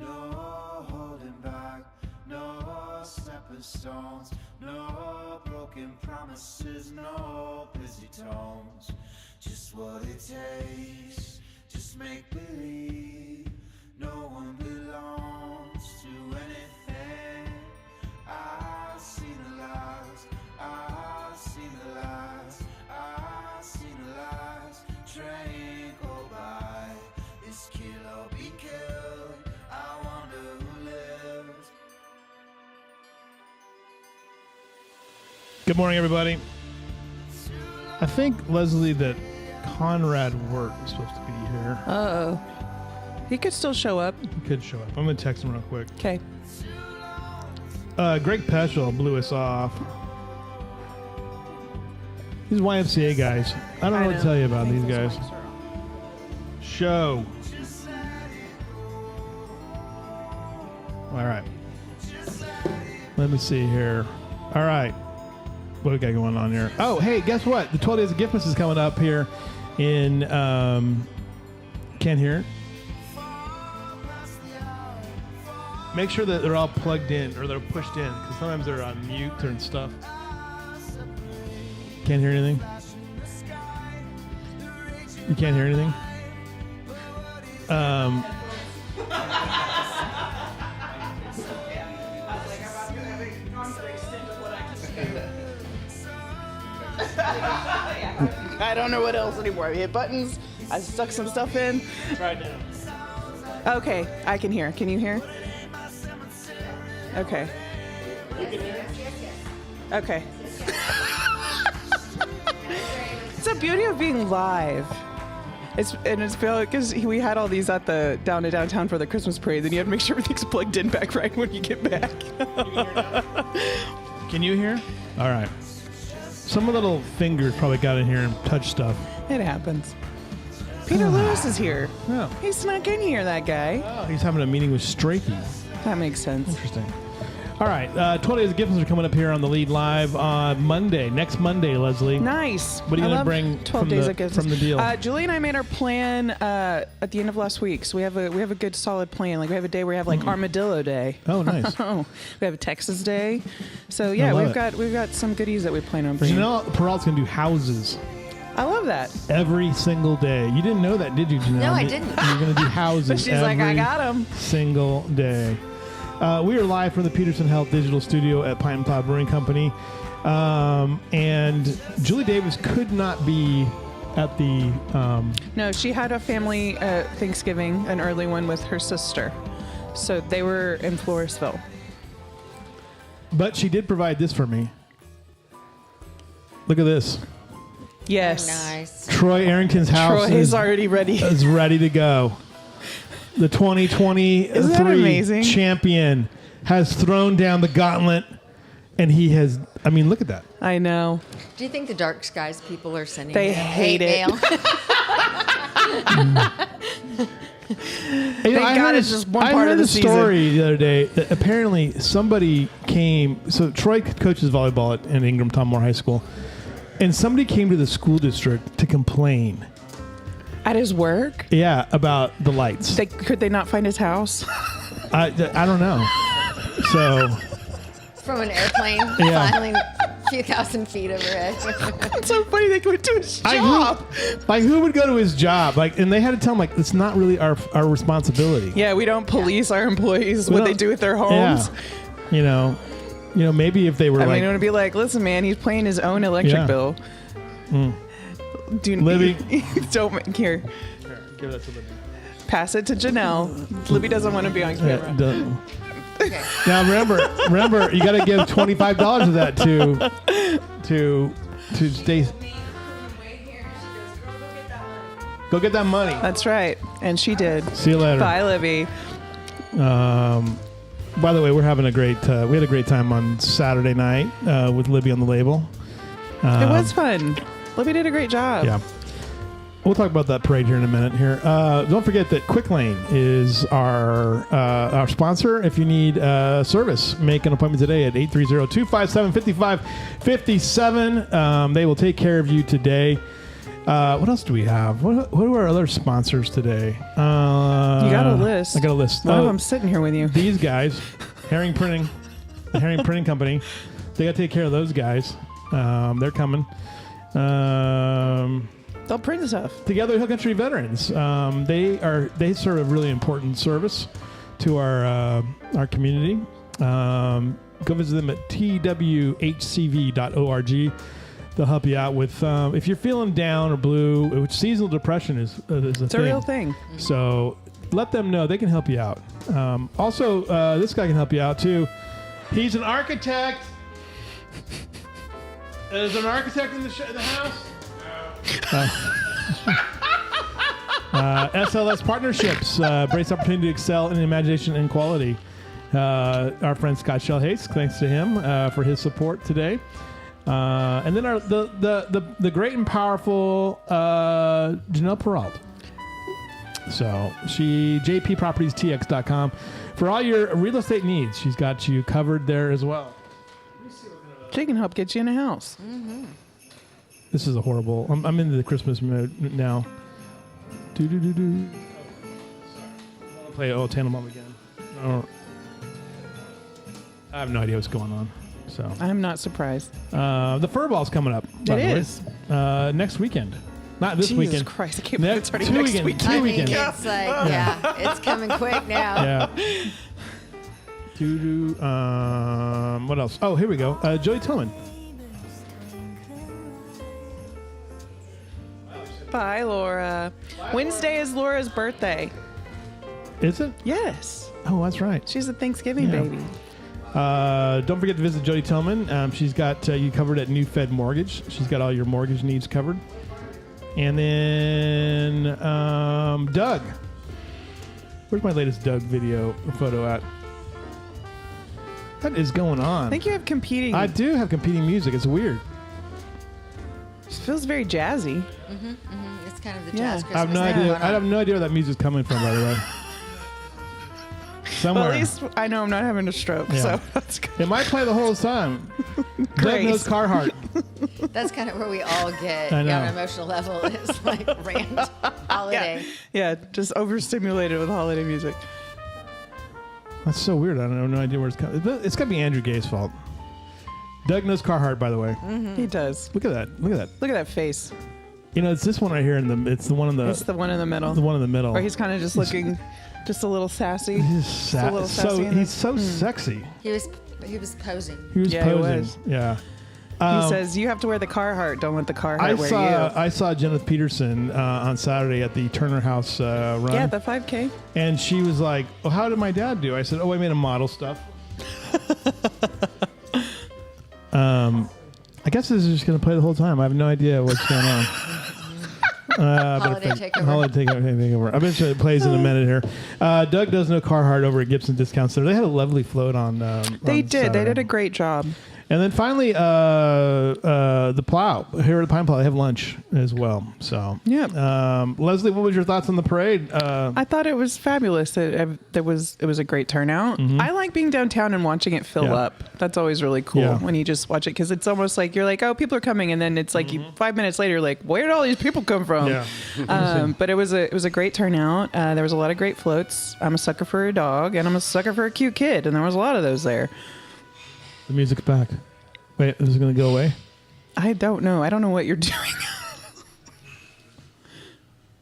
No holding back, no stepping stones, no broken promises, no busy tones. Just what it takes, just make believe. No one belongs to anything. I've seen the lies, I've seen the lies, I've seen the lies. Train go by, this kill or be killed. I wonder who lives. Good morning, everybody. I think, Leslie, that Konrad Wert is supposed to be here. Uh-oh. He could still show up. He could show up. I'm going to text him real quick. Okay. Greg Peschel blew us off. These YMCA guys. I don't know what to tell you about these guys. Show. All right. Let me see here. All right. What do we got going on here? Oh, hey, guess what? The 12 Days of Giftmas is coming up here in... can't hear it. Make sure that they're all plugged in or they're pushed in because sometimes they're on mute and stuff. Can't hear anything? You can't hear anything? I don't know what else anymore. I hit buttons. I stuck some stuff in. Try it now. Okay, I can hear. Can you hear? Okay. You can hear? Okay. It's the beauty of being live. It's because we had all these at the downtown for the Christmas parade. Then you have to make sure everything's plugged in back right when you get back. Can you hear? All right. Some little fingers probably got in here and touched stuff. It happens. Peter Lewis is here. Oh. He snuck in here, that guy. Oh, he's having a meeting with Strakey. That makes sense. Interesting. All right. 12 Days of Giftmas are coming up here on the Lead Live on Monday. Next Monday, Leslie. Nice. What are you going to bring 12 days of Giftmas from the deal? Julie and I made our plan at the end of last week. So we have a good solid plan. Like we have a day where we have like Armadillo Day. Oh, nice. We have a Texas Day. So yeah, we've got some goodies that we plan on bringing. Janelle Peralta's going to do houses. I love that. Every single day. You didn't know that, did you, Janelle? No, I didn't. You're going to do houses But she's like, I got them. Single day. We are live from the Peterson Health Digital Studio at Pint and Plow Brewing Company. And Julie Davis could not be at the... No, she had a family Thanksgiving, an early one with her sister. So they were in Floresville. But she did provide this for me. Look at this. Yes. Nice. Troy Arrington's house is already ready. Is ready to go. The 2023 champion has thrown down the gauntlet, and he has. I mean, look at that. I know. Do you think the Dark Skies people are sending They hate it. mail? Thank God it's just one part of the season. I heard a story the other day that apparently somebody came. So Troy coaches volleyball at Ingram Tom Moore High School, and somebody came to the school district to complain. At his work? Yeah, about the lights. Could they not find his house? I don't know. So From an airplane flying a few thousand feet overhead. It's so funny they went to his job. Who would go to his job? And they had to tell him, it's not really our responsibility. Yeah, we don't police our employees what they do with their homes. Yeah. Maybe if they were I mean, it would be like, listen, man, he's paying his own electric bill. Libby. Don't make here. Give that to Libby. Pass it to Janelle. Libby doesn't want to be on camera. Yeah, okay. Now remember, you got to give $25 of that to Stacy. Go get that money. That's right, and she did. See you later. Bye, Libby. By the way, we're having we had a great time on Saturday night with Libby on the label. It was fun. Libby did a great job. Yeah. We'll talk about that parade here in a minute here. Don't forget that Quick Lane is our sponsor. If you need service, make an appointment today at 830-257-5557. They will take care of you today. What else do we have? What are our other sponsors today? You got a list. I got a list. One of them's sitting here with you. These guys, Herring Printing, the Herring Printing Company. They got to take care of those guys. They're coming. They'll print stuff. Together Hill Country Veterans. They serve a really important service to our community. Go visit them at twhcv.org. They'll help you out with if you're feeling down or blue, which seasonal depression is It's a real thing. So let them know. They can help you out. Also, this guy can help you out too. He's an architect. Is an architect in the house? SLS Partnerships, brace opportunity to excel in imagination and quality. Our friend Scott Shellhays, thanks to him for his support today. And then the great and powerful Janelle Peralt. So jppropertiestx.com for all your real estate needs. She's got you covered there as well. She can help get you in a house. Mm-hmm. This is a horrible. I'm into the Christmas mode now. Do. I'll play Old Tannenbaum again. Oh. I have no idea what's going on. So I'm not surprised. The Furball's coming up. By the way. Next weekend. Not this weekend. Jesus Christ! I can't believe it's already next weekend. I mean, it's like, it's coming quick now. Yeah. What else? Oh, here we go. Joey Tillman. Bye, Laura. Wednesday is Laura's birthday. Is it? Yes. Oh, that's right. She's a Thanksgiving baby. Don't forget to visit Jody Tillman. She's got you covered at New Fed Mortgage. She's got all your mortgage needs covered. And then Doug. Where's my latest Doug video or photo at? What is going on? I think you have competing. I do have competing music. It's weird. It feels very jazzy. Mm-hmm. It's kind of the jazz Christmas. I have no idea. I have no idea where that music's coming from, by the way. Somewhere. Well, at least I know I'm not having a stroke, so that's good. It might play the whole time. Doug knows Carhartt. That's kind of where we all get on an emotional level. It's like rant holiday. Yeah, just overstimulated with holiday music. That's so weird. I have no idea where it's coming. It's got to be Andrew Gay's fault. Doug knows Carhartt, by the way. Mm-hmm. He does. Look at that. Look at that. Look at that face. You know, it's this one right here. It's the one in the. It's the one in the middle. The one in the middle. Where he's kind of just looking, just a little sassy. He's a little sassy. He's so sexy. He was posing. He was posing. He was. Yeah. He says, "You have to wear the Carhartt. Don't let the Carhartt wear you." I saw Jennifer Peterson on Saturday at the Turner House run. Yeah, the 5K. And she was like, "Oh, how did my dad do?" I said, "Oh, I made him model stuff." I guess this is just going to play the whole time. I have no idea what's going on. Holiday takeover. Holiday takeover. I bet you it plays in a minute here. Doug does know Carhartt over at Gibson Discount Center. They had a lovely float on. They did. Saturday. They did a great job. And then finally, the Plow here at the Pint and Plow. They have lunch as well. So yeah. Leslie, what was your thoughts on the parade? I thought it was fabulous. It was a great turnout. Mm-hmm. I like being downtown and watching it fill up. That's always really cool when you just watch it, because it's almost like you're like, oh, people are coming, and then it's like 5 minutes later, you're like, where did all these people come from? Yeah. But it was a great turnout. There was a lot of great floats. I'm a sucker for a dog, and I'm a sucker for a cute kid, and there was a lot of those there. The music's back. Wait, is it going to go away? I don't know. I don't know what you're doing.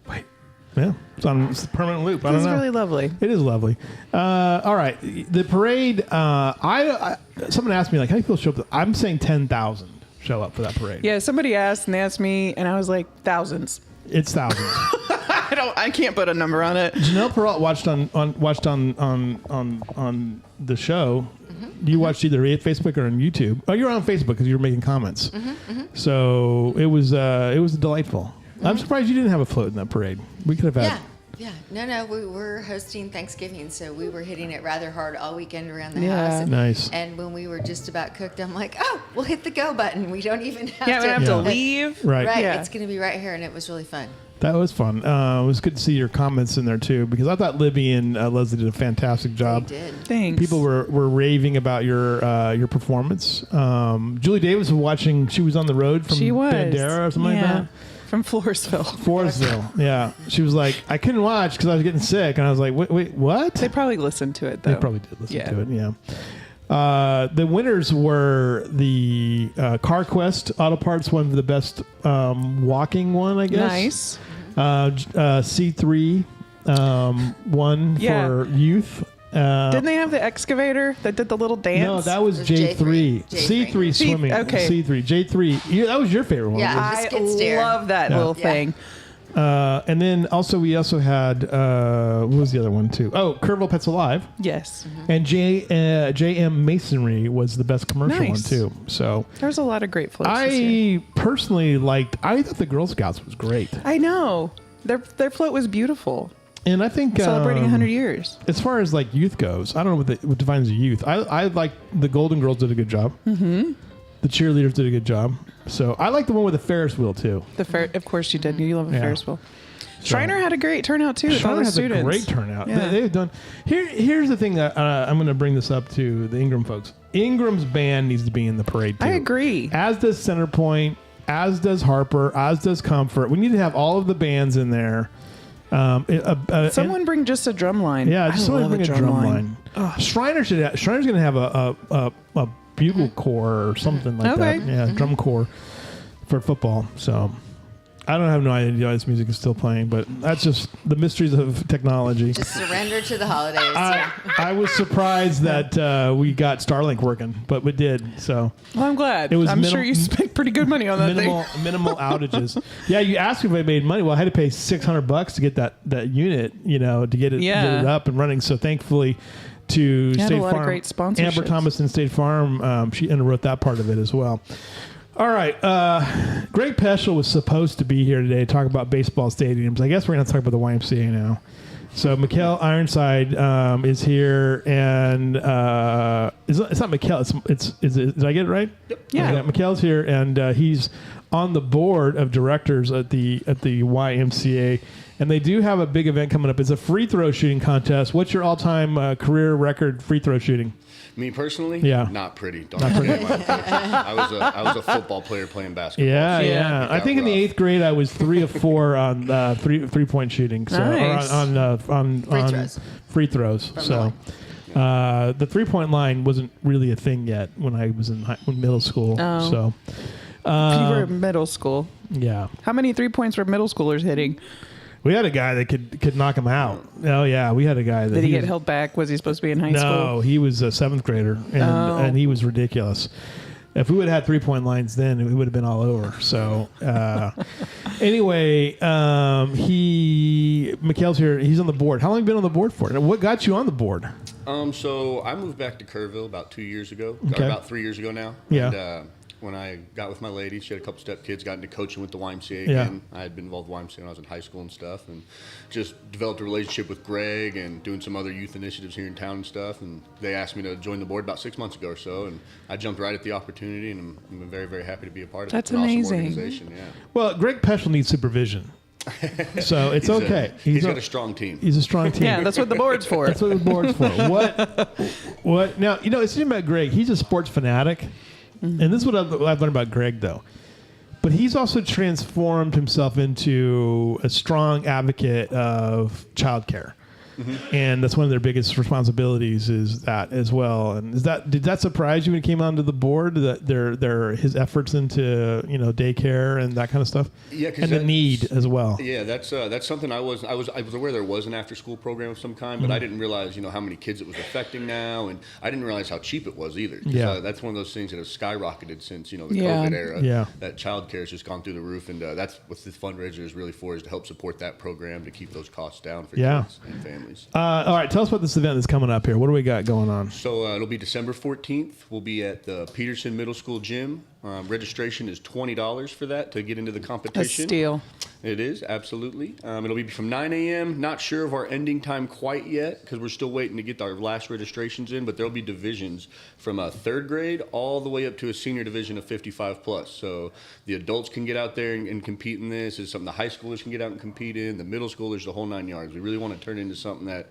Wait. Yeah, it's a permanent loop. I don't know. It's really lovely. It is lovely. All right. The parade, someone asked me, like, how do you feel show up? I'm saying 10,000 show up for that parade. Yeah, somebody asked, and they asked me, and I was like, thousands. It's thousands. I can't put a number on it. Janelle Peralt watched on the show. You watched either Facebook or on YouTube. Oh, you're on Facebook because you were making comments. So it was delightful. I'm surprised you didn't have a float in that parade. We could have had. Yeah. No. We were hosting Thanksgiving, so we were hitting it rather hard all weekend around the house. And, nice. And when we were just about cooked, I'm like, oh, we'll hit the go button. We don't even have we don't have to leave. Right. Yeah. It's going to be right here, and it was really fun. That was fun. It was good to see your comments in there too, because I thought Libby and Leslie did a fantastic job. They did. Thanks. People were raving about your performance. Julie Davis was watching. She was on the road from Bandera or something like that. From Floresville. Floresville, yeah. She was like, I couldn't watch because I was getting sick. And I was like, wait, what? They probably listened to it, though. They probably did listen to it, yeah. The winners were the CarQuest Auto Parts, one of the best walking one, I guess. Nice. C3 one for youth. Didn't they have the excavator that did the little dance? No, that was J3. C3 swimming. Okay. C3. J3. That was your favorite one. Yeah, I skid steer. love that little thing. And then we also had, what was the other one too? Oh, Kerrville Pets Alive. Yes. And JM Masonry was the best commercial one too. So there's a lot of great floats this year. Personally I thought the Girl Scouts was great. I know. Their float was beautiful. And I think celebrating 100 years. As far as like youth goes, I don't know what defines a youth. I like the Golden Girls did a good job. Mm-hmm. The cheerleaders did a good job. So I like the one with the Ferris wheel too. Of course you did. You love a Ferris wheel. Shriner had a great turnout too. Shriner has a great turnout. Yeah. They've done. Here's the thing that I'm going to bring this up to the Ingram folks. Ingram's band needs to be in the parade too. I agree. As does Centerpoint. As does Harper. As does Comfort. We need to have all of the bands in there. Someone bring just a drum line. Yeah, just someone bring a drum line. Shriner's going to have a bugle corps or something like that. Yeah, drum corps for football. So I don't have no idea why this music is still playing, but that's just the mysteries of technology. Just surrender to the holidays. I was surprised that we got Starlink working, but we did. So well, I'm glad. I'm sure you spent pretty good money on that thing. Minimal outages. Yeah, you asked me if I made money. Well, I had to pay $600 to get that unit, to get it up and running. So thankfully, to State Farm, Amber Thomas and State Farm, she wrote that part of it as well. All right. Greg Peschel was supposed to be here today to talk about baseball stadiums. I guess we're going to talk about the YMCA now. So Mikkel Ironside is here, and it's not Mikkel. Did I get it right? Yep. Yeah. Mikkel's here, and he's on the board of directors at the YMCA, and they do have a big event coming up. It's a free throw shooting contest. What's your all-time career record free throw shooting? Me personally? Yeah. Not pretty. I was a football player playing basketball. Yeah. I think in the 8th grade I was 3 of 4 on three-point shooting. So nice. on free throws. So the 3-point line wasn't really a thing yet when I was in middle school. Oh. So you were in middle school. Yeah. How many 3-points were middle schoolers hitting? We had a guy that could knock him out. Oh yeah, we had a guy that. Did he get held back? Was he supposed to be in high school? No, he was a 7th grader, and he was ridiculous. If we would have had 3-point lines then, it would have been all over. So anyway, Mikkel's here. He's on the board. How long have you been on the board for? What got you on the board? So I moved back to Kerrville about 2 years ago. Okay. Or about 3 years ago now. Yeah. And, when I got with my lady, she had a couple step kids, got into coaching with the YMCA again. I had been involved with YMCA when I was in high school and stuff, and just developed a relationship with Greg and doing some other youth initiatives here in town and stuff. And they asked me to join the board about 6 months ago or so, and I jumped right at the opportunity, and I'm very, very happy to be a part of it. That's it's an amazing. Awesome organization, yeah. Well, Greg Peschel needs supervision. So it's okay. He's got a strong team. He's a strong team. Yeah, that's what the board's for. That's what the board's for. What? Now, it's interesting about Greg. He's a sports fanatic. Mm-hmm. And this is what I've learned about Greg, though. But he's also transformed himself into a strong advocate of childcare. Mm-hmm. And that's one of their biggest responsibilities is that as well. And did that surprise you when he came onto the board, that his efforts into daycare and that kind of stuff? Yeah, and the need as well. Yeah, that's something I was aware there was an after school program of some kind, but mm-hmm. I didn't realize how many kids it was affecting now, and I didn't realize how cheap it was either. Yeah, that's one of those things that have skyrocketed since the COVID era. Yeah, that childcare has just gone through the roof, and that's what this fundraiser is really for, is to help support that program to keep those costs down for kids and families. All right, tell us about this event that's coming up here. What do we got going on? So it'll be December 14th. We'll be at the Peterson Middle School gym. Registration is $20 for that to get into the competition. A steal. It is, absolutely. It'll be from 9 a.m. Not sure of our ending time quite yet because we're still waiting to get our last registrations in, but there'll be divisions from a 3rd grade all the way up to a senior division of 55 plus. So the adults can get out there and compete in this. It's something the high schoolers can get out and compete in, the middle schoolers, the whole 9 yards. We really want to turn it into something that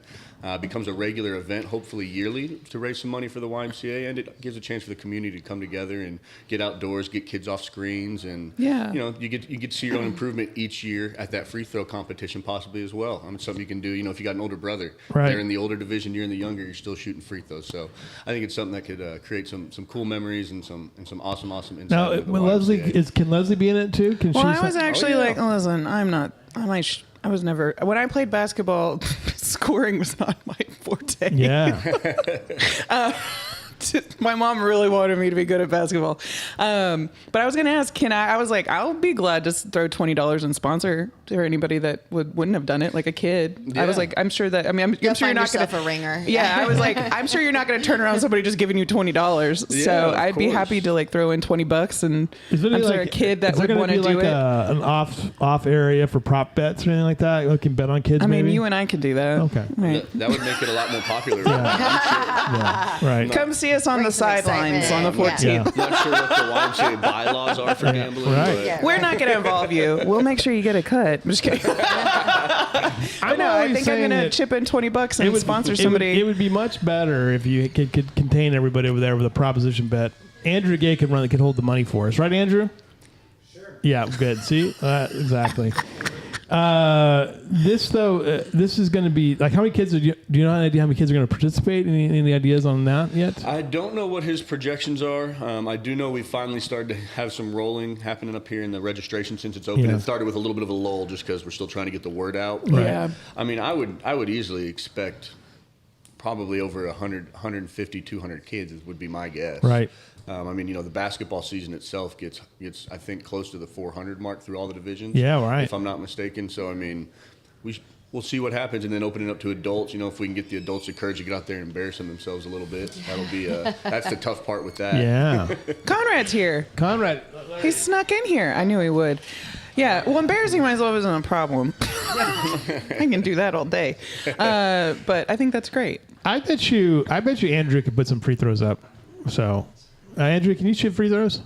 becomes a regular event, hopefully yearly, to raise some money for the YMCA, and it gives a chance for the community to come together and get out outdoors, get kids off screens, and Yeah. you get to see your own improvement each year at that free throw competition possibly as well. I mean, something you can do. If you got an older brother, Right. they're in the older division, you're in the younger, you're still shooting free throws. So I think it's something that could create some cool memories and some awesome insight. Now, into the when Leslie YMCA. can Leslie be in it too? Can Well, she? I was actually yeah. like, listen, I was never, when I played basketball, scoring was not my forte. Yeah. My mom really wanted me to be good at basketball. But I was going to ask, I was like, I'll be glad to throw $20 and sponsor to anybody that wouldn't have done it, like a kid. I was Yeah. like, I'm sure that, I'm You'll sure you're find not going yourself a ringer. Yeah, I was like, I'm sure you're not going to turn around somebody just giving you $20. Yeah, So of I'd be course. happy to like throw in $20 and I'm sure a kid that would want to do like it. an off area for prop bets or anything like that? You can bet on kids. I mean, maybe? you and I could do that. Okay. Right. That would make it a lot more popular. Yeah. Right. Come see us on Bring the some sidelines on the excitement. 14th. Yeah. I'm not sure what the YMCA bylaws are for gambling. Right. But Yeah. We're not going to involve you. We'll make sure you get a cut. I'm just kidding. But no, I always think I'm saying going to that chip in $20 and sponsor somebody. It would be much better if you could contain everybody over there with a proposition bet. Andrew Gay could hold the money for us, right, Andrew? Sure. Yeah, good. See, exactly. This is going to be like, how many kids do you know any idea how many kids are going to participate? Any ideas on that yet? I don't know what his projections are. I do know we finally started to have some rolling happening up here in the registration since it's open. Yeah. It started with a little bit of a lull just because we're still trying to get the word out. Right. Yeah. I mean, I would easily expect probably over 100, 150, 200 kids would be my guess. Right. I mean, the basketball season itself gets I think close to the 400 mark through all the divisions. Yeah, right. If I'm not mistaken. So I mean, we'll see what happens, and then open it up to adults. If we can get the adults the courage to get out there and embarrass themselves a little bit, that'll be that's the tough part with that. Yeah. Conrad's here. Conrad. He snuck in here. I knew he would. Yeah, well, embarrassing myself isn't a problem. I can do that all day. But I think that's great. I bet you Andrew could put some free throws up. So, Andrew, can you shoot free throws?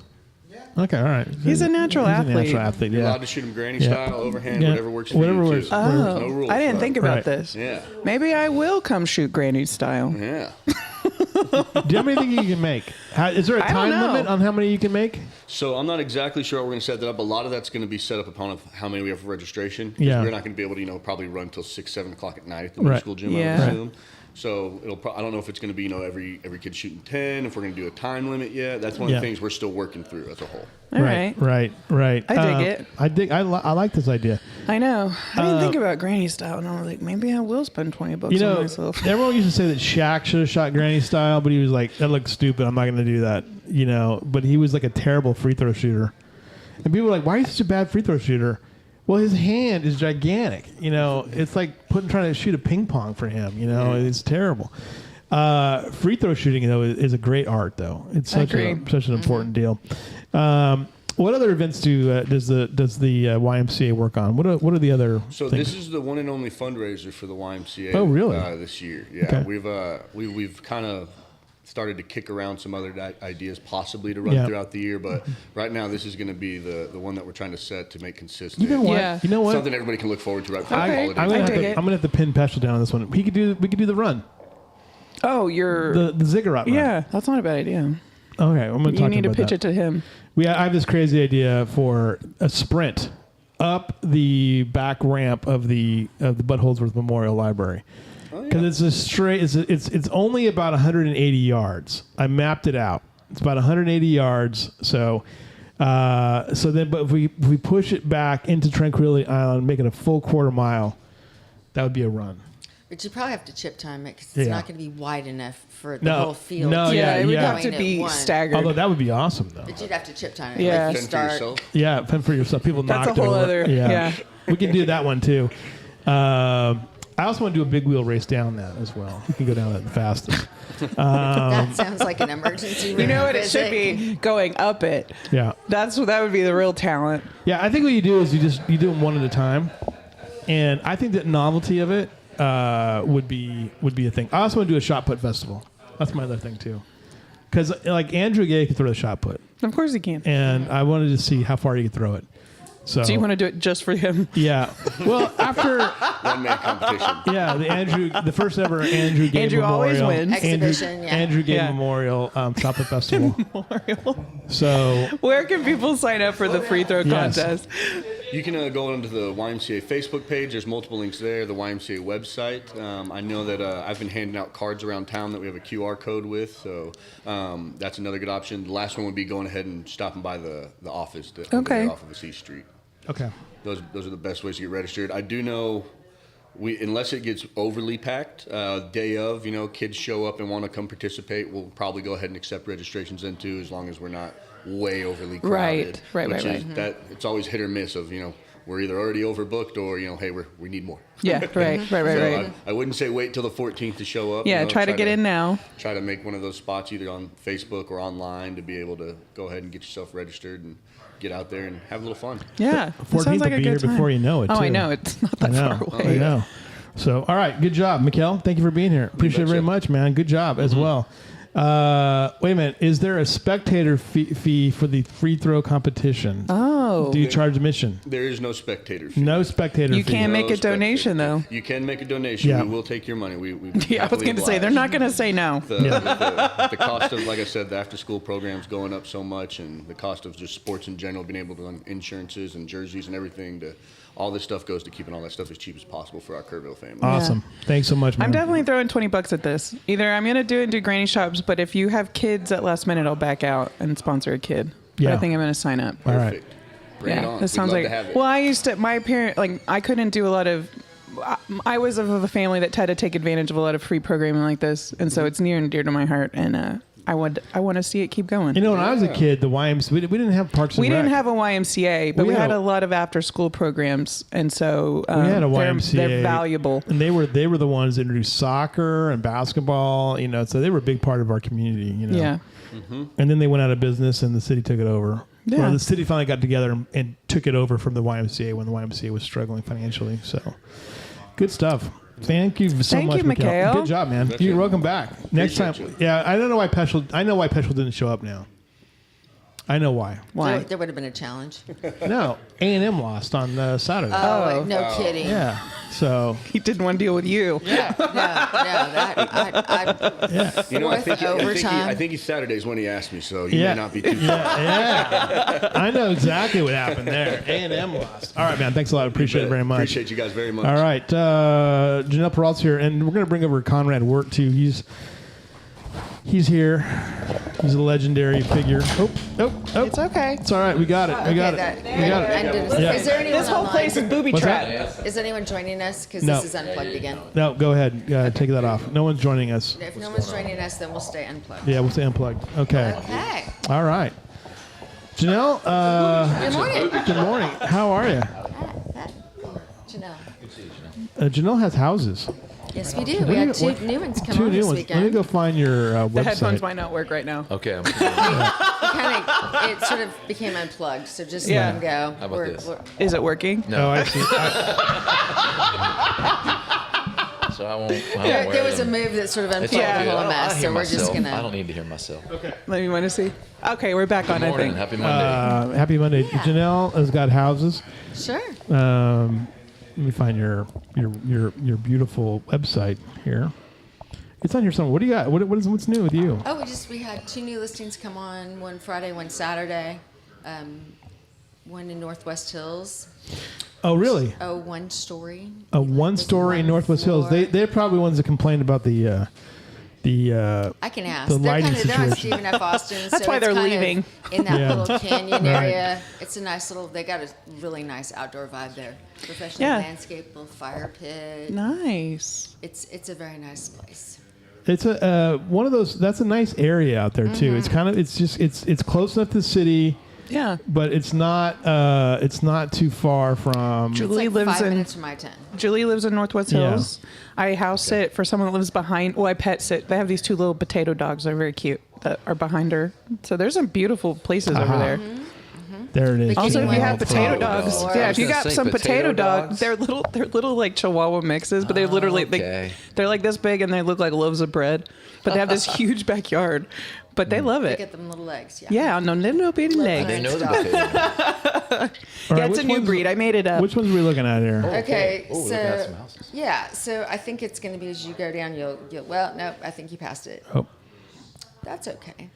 Yeah. Okay, all right. He's a natural athlete. Yeah. You're allowed to shoot them granny Yeah. style, overhand, Yeah. whatever works for Whatever you. works. Too. Oh, There's no rules. I didn't think about Right. this. Yeah. Maybe I will come shoot granny style. Yeah. Do you have anything you can make? Is there a I don't time know. limit on how many you can make? So I'm not exactly sure how we're going to set that up. A lot of that's going to be set up upon how many we have for registration. 'Cause Yeah. We're not going to be able to, probably run till 6, 7 o'clock at night at the middle Right. school gym, Yeah. I would assume. So I don't know if it's going to be, every kid shooting 10, if we're going to do a time limit yet. That's one of Yeah. the things we're still working through as a whole. All right. Right. I dig it. I like this idea. I know. I didn't think about granny style, and I was like, maybe I will spend $20 You on know, myself. everyone used to say that Shaq should have shot granny style, but he was like, that looks stupid. I'm not going to do that. But he was like a terrible free throw shooter. And people were like, why are you such a bad free throw shooter? Well, his hand is gigantic. It's like trying to shoot a ping pong for him. It's terrible. Free throw shooting, though, is a great art, though. It's such an important deal. What other events does the YMCA work on? What are the other? So things? this is the one and only fundraiser for the YMCA. Oh, really? This year, yeah. Okay. We've kind of started to kick around some other ideas possibly to run throughout the year, but right now this is going to be the one that we're trying to set to make consistent. You know what? Yeah. You know what? Something everybody can look forward to right before the Okay. holidays. I'm gonna have to pin Peschel down on this one. We could do the run, Oh, the ziggurat run. Yeah, that's not a bad idea. Okay, I'm gonna talk You need to about pitch that. it to him. I have this crazy idea for a sprint up the back ramp of the Bud Holdsworth Memorial Library. Because it's a straight, it's only about 180 yards. I mapped it out. It's about 180 yards. So but if we push it back into Tranquility Island, make it a full quarter mile, that would be a run. But you probably have to chip time it because it's not going to be wide enough for the No. whole field. No, Yeah, it would yeah. have to Going be at one. staggered. Although that would be awesome, though. But you'd have to chip time it. Yeah. Like you Fend for start. yourself. Yeah, fend for yourself. People That's a knocked whole over. other- yeah. We can do that one too. I also want to do a big wheel race down that as well. You can go down that the fastest. That sounds like an emergency. You know what it should be? Going up it. Yeah. That would be the real talent. Yeah, I think what you do is you do them one at a time, and I think that novelty of it would be a thing. I also want to do a shot put festival. That's my other thing too, because like Andrew Gay could throw the shot put, Of course he can. and I wanted to see how far you could throw it. So Do you want to do it just for him? Yeah. Well, after One-man competition. the first ever Andrew Game Andrew always Memorial wins. Exhibition, yeah. Andrew Game Yeah. Memorial Chocolate Festival. Memorial. So Where can people sign up for the free throw Yes. contest? You can go onto the YMCA Facebook page. There's multiple links there. The YMCA website. I know that I've been handing out cards around town that we have a QR code with, so that's another good option. The last one would be going ahead and stopping by the office Okay. off of the C Street. okay. Those are the best ways to get registered. I do know unless it gets overly packed, day of, kids show up and want to come participate, we'll probably go ahead and accept registrations then too, as long as we're not way overly crowded. Right. That it's always hit or miss of, we're either already overbooked or, hey, we need more. Yeah, right. So I wouldn't say wait till the 14th to show up. Yeah, try to get in now. Try to make one of those spots either on Facebook or online to be able to go ahead and get yourself registered and get out there and have a little fun. Yeah. It 14th sounds like will a be good here time. before you know it, Oh, I too. know. It's not that far I away. know. So, all right. Good job, Mikkel. Thank you for being here. Appreciate it very much, man. Good job as well. Wait a minute. Is there a spectator fee for the free throw competition? Oh. Do you charge admission? There is no spectator fee. No spectator You fee. can't make a spectator donation, fee. though. You can make a donation. Yeah. We will take your money. We Yeah, I was going to say, they're not going to say no. The cost of, like I said, the after-school program's going up so much, and the cost of just sports in general, being able to run insurances and jerseys and everything, all this stuff goes to keeping all that stuff as cheap as possible for our Kerrville family. Awesome. Thanks so much, man. I'm definitely throwing $20 at this. Either I'm going to do it and do granny shops, but if you have kids at last minute, I'll back out and sponsor a kid. But Yeah. I think I'm going to sign up. All right. Perfect. Bring it on. This We'd sounds love like. to have it. Well, I used to. My parent, I couldn't do a lot of. I was of a family that tried to take advantage of a lot of free programming like this, and so it's near and dear to my heart. And I want to see it keep going. When I was a kid, the YMCA, we didn't have Parks and We Rec. didn't have a YMCA, but we had had a- a lot of after-school programs, and so We had a they're YMCA. valuable. And they were the ones that introduced soccer and basketball, so they were a big part of our community, Yeah. And then they went out of business and the city took it over. Yeah. Well, the city finally got together and took it over from the YMCA when the YMCA was struggling financially. So good stuff. Thank you so Thank much, you, Mikhail. Mikhail. Good job, man. You're welcome back. Next time. Appreciate you. Yeah, I don't know why Peschel. I know why Peschel didn't show up now. I know why. Why? There would have been a challenge. No, A&M lost on Saturday. Oh, no kidding. yeah. So He didn't want to deal with you. No, that, I think he's Saturdays when he asked me, so you Yeah. may not be too far. yeah. I know exactly what happened there. A&M lost. All right, man. Thanks a lot. Appreciate it very much. Appreciate you guys very much. All right. Janelle Peralt's here, and we're going to bring over Konrad Wert, too. He's here. He's a legendary figure. Oh. It's okay. It's all right. We got it. We got it. We got it. Yeah. Is there anyone This whole online? place is booby What's trapped. that? Is anyone joining us? Because No. this is unplugged again. No, go ahead. Take that off. No one's joining us. If no one's joining us, then we'll stay unplugged. Yeah, we'll stay unplugged. Okay. Okay. All right. Janelle, Good morning. good morning. How are you? Janelle. Janelle has houses. Yes, we do. What We do had you- two what- new ones come Two on new this ones. weekend. Let me go find your The website. headphones might not work right now. Okay. It sort of became unplugged, so just Yeah. let them go. How about this? Is it working? Oh, I see. So I won't. There was a move that sort of unplugged Yeah. the whole I mess, hear so we're just myself. gonna. I don't need to hear myself. Let me want to see. Okay, we're back on, Good morning. I think. Happy Monday. Happy Monday. Janelle has got houses. Sure. Let me find your beautiful website here. It's on here somewhere. What do you got? What's new with you? Oh, we had two new listings come on. One Friday, one Saturday. One in Northwest Hills. Oh, really? Oh, one story. A one story in Northwest Hills. They're probably ones that complained about the I can ask. the They're lighting kind of they're on situation. Stephen F. Austin. That's so why it's they're kind of leaving. in that Yeah. little canyon Right. area. It's a nice little. They got a really nice outdoor vibe there. Professional Yeah. landscape, little fire pit. Nice. It's a very nice place. It's a one of those. That's a nice area out there too. It's kind of. It's just. It's close enough to the city, Yeah. but it's not. It's not too far from. Julie It's like lives 5 in minutes from I-10. Julie lives in Northwest Yeah. Hills. I house sit for someone that lives behind. Well, I pet sit. They have these two little potato dogs. They're very cute. That are behind her. So there's some beautiful places over there. There it is. Also, Also, if you have Kitty potato one. dogs, Or- yeah, I if you was got gonna say some potato potato dogs, dogs. they're little like Chihuahua mixes, but they're literally okay. they're like this big and they look like loaves of bread, but they have this huge backyard. but they love They it. get them little legs. Yeah. Yeah, on the little bitty legs. They know the Dog. buffet. All Yeah, right, it's a which new ones- breed. I made it up. Which ones are we looking at here? Okay, Oh, we're looking at some houses. yeah, so I think it's going to be as you go down, you'll well, no, I think you passed it. Oh, That's okay.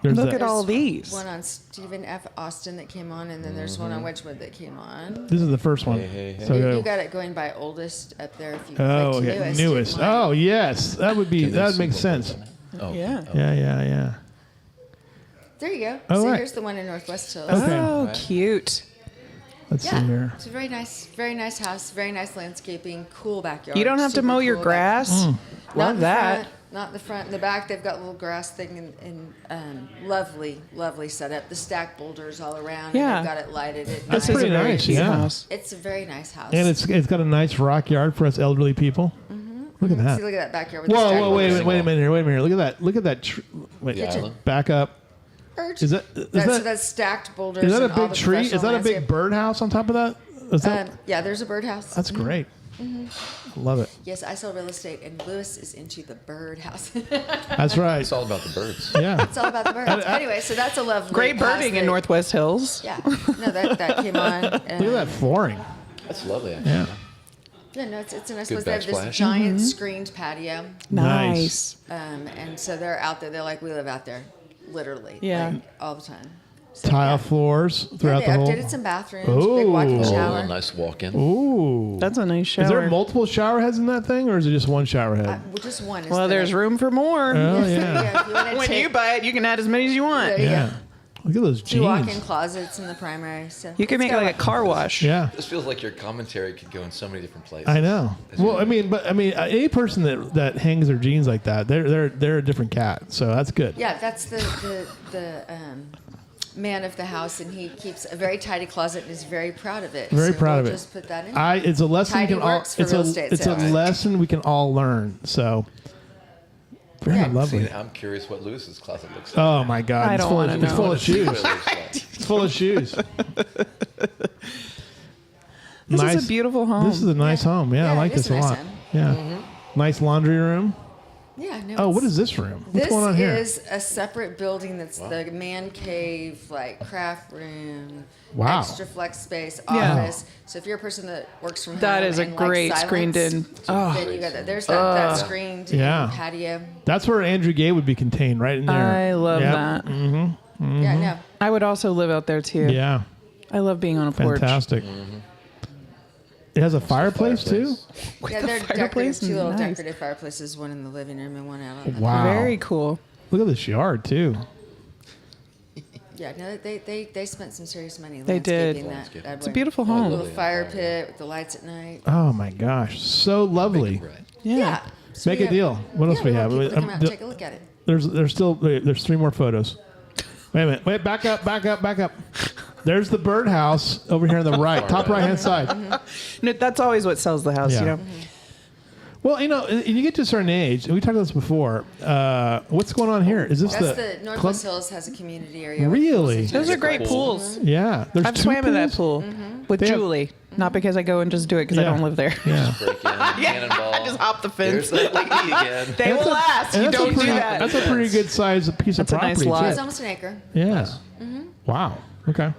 there's Look that. at all these. One on Stephen F. Austin that came on, and then there's one on Wedgwood that came on. This is the first one. Hey. So You got it going by oldest up there. If you oh, click to yeah, newest. newest. you might- Oh, yes, that would be. Can they That would see make what sense. goes in it? Oh, Yeah. Yeah. There you go. Oh, so right. here's the one in Northwest Hills. Okay. Oh, cute. Let's see Yeah, here. it's a very nice house. Very nice landscaping. Cool backyard. You don't have to super mow your cool grass. Mm. Not Love in the that. front, not in the front. In the back, they've got a little grass thing and lovely setup. The stacked boulders all around. Yeah. And they've got it lighted at That's night. pretty a very nice, cute yeah. house. It's a very nice house. And it's got a nice rock yard for us elderly people. Look at that. See, look at that backyard with the Whoa, stacked whoa, wait boulders. a minute here. Wait a minute here. Look at that. Wait, The island? back up. Is that So that that's stacked boulders. is that a and all big the tree? Is professional that a big landscape. birdhouse on top of that? Is that? Yeah, there's a birdhouse. That's great. Mm-hmm. I love it. Yes, I sell real estate, and Lewis is into the birdhouse. That's right. It's all about the birds. Yeah. It's all about the birds. Anyway, so that's a lovely Great house birding in that- Northwest Hills. Yeah, no, that came on. Look at that flooring. That's lovely, actually. Yeah. Yeah, no, it's a nice Good place. They have this backsplash. giant screened patio, Nice. and so they're out there. They're like, we live out there, literally, Yeah. like, all the time. So, Tile yeah. floors throughout They the whole. updated some bathrooms, big walk-in Ooh. Oh, shower. nice walk-in. Ooh. That's a nice shower. Is there multiple shower heads in that thing, or is it just one shower head? Well, just one. Is well, the- there's room for more. Oh Yes, yeah. yeah, if you wanna When take- you buy it, you can add as many as you want. There you Yeah. go. Look at those Two walk-in jeans. closets in the primary. So You can it's make it got like a car wash. Yeah. This feels like your commentary could go in so many different places. I know. Well, I mean, any person that hangs their jeans like that, they're a different cat. So that's good. Yeah, that's the man of the house, and he keeps a very tidy closet and is very proud of it. Very So proud we'll of it. Just put that in. It's a lesson Tidy we can all. works for It's real a estate it's a sales. lesson we can all learn. So very Yeah. lovely. See, I'm curious what Lewis's closet looks like. Oh my God! I It's don't full of- wanna It's know. full of See shoes. what it looks like. It's full of shoes. This is a beautiful home. This is a nice home. Yeah, I Yeah, like it is this a a nice lot. home. Yeah. Nice laundry room. Yeah. No, Oh, it's- what is this room? What's This going on here? is a separate building that's the man cave, like craft room, Wow. extra flex space, Yeah. office. So if you're a person that works from home, That is a and likes great silence, screened in. Oh, then you got that. There's that screened Yeah. patio. That's where Andrew Gay would be contained, right in there. I love Yep. that. Yeah, no. I would also live out there too. Yeah. I love being on a porch. Fantastic. It has a fireplace too. Yeah, the they're fireplace? decorative, two little Nice. decorative fireplaces, one in the living room and one out on the Wow. Very cool. Look at this yard too. Yeah, no, they spent some serious money. They did. landscaping that It's a beautiful Oh, home. lovely. little fire pit with the lights at night. Oh my gosh, so lovely. Right. Yeah. So Make we a have- deal. What else yeah, we want have? people to come out and d- take a look at it. There's 3 more photos. Wait a minute. Wait, back up. There's the birdhouse over here on the right, top right hand side. No, that's always what sells the house, Yeah. you know? Well, you get to a certain age, and we talked about this before. What's going on here? Is this That's the the Northwest Hills has a community area. with Really? pools and Those are things. great Cool. pools. Yeah, there's I've 2 swam in that pools? pool with They have- Julie. Not because I go and just do it because I Yeah. don't live there. Yeah. Break in, cannonball. Just hop the There's fence. that lady again. They That's will a- last. and You that's a don't do pretty- that. That's a pretty good size piece of That's a nice property. lot. too. It's almost an acre. Yeah. Wow. Okay.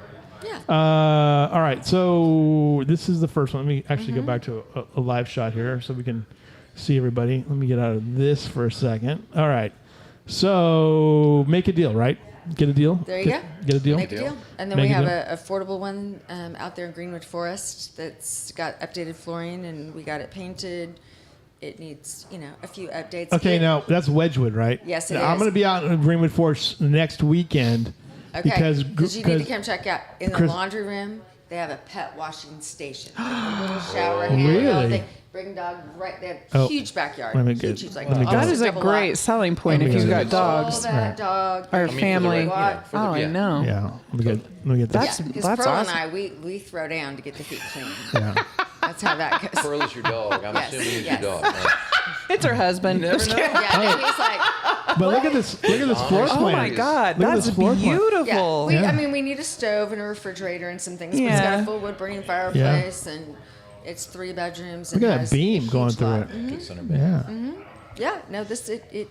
Yeah. All right. So this is the first one. Let me actually go back to a live shot here so we can see everybody. Let me get out of this for a second. All right. So make a deal, right? Get a deal. There you Get a deal. Make a deal. And then Make we a have deal. an affordable one out there in Greenwood Forest that's got updated flooring, and we got it painted. It needs, a few updates. Okay, now that's Wedgwood, right? Yes, it now, I'm is. going to be out in Greenwood Forest next weekend Okay, because you need to come check out. In the Chris- laundry room, they have a pet washing station. Like a little shower head, Really? the whole thing. Bring dog right there. Oh. Huge backyard. Let me Huge, get- huge, like let me almost get- That is a double great lot. selling point Let if me you've get got it. dogs All that dog. or I mean, family. for the- yeah, for the- Oh, I yeah. know. yeah, let me get this. That's- Yeah, because that's Pearl awesome. and I, we throw down to get the feet clean. yeah. That's how that goes. Pearl is your dog. I'm Yes, assuming he's yes. your dog. Right? It's her husband. You never know. Yeah, and he's like, But look at this floor Oh Oh plan. my God, Look at that's this floor plan. beautiful. yeah. Yeah. I mean, we need a stove and a refrigerator and some things. But it's Yeah. got a full wood burning fireplace, and it's 3 bedrooms. Look and at that has beam a huge going through lot. it. Good center bed. Yeah. Yeah, no, this it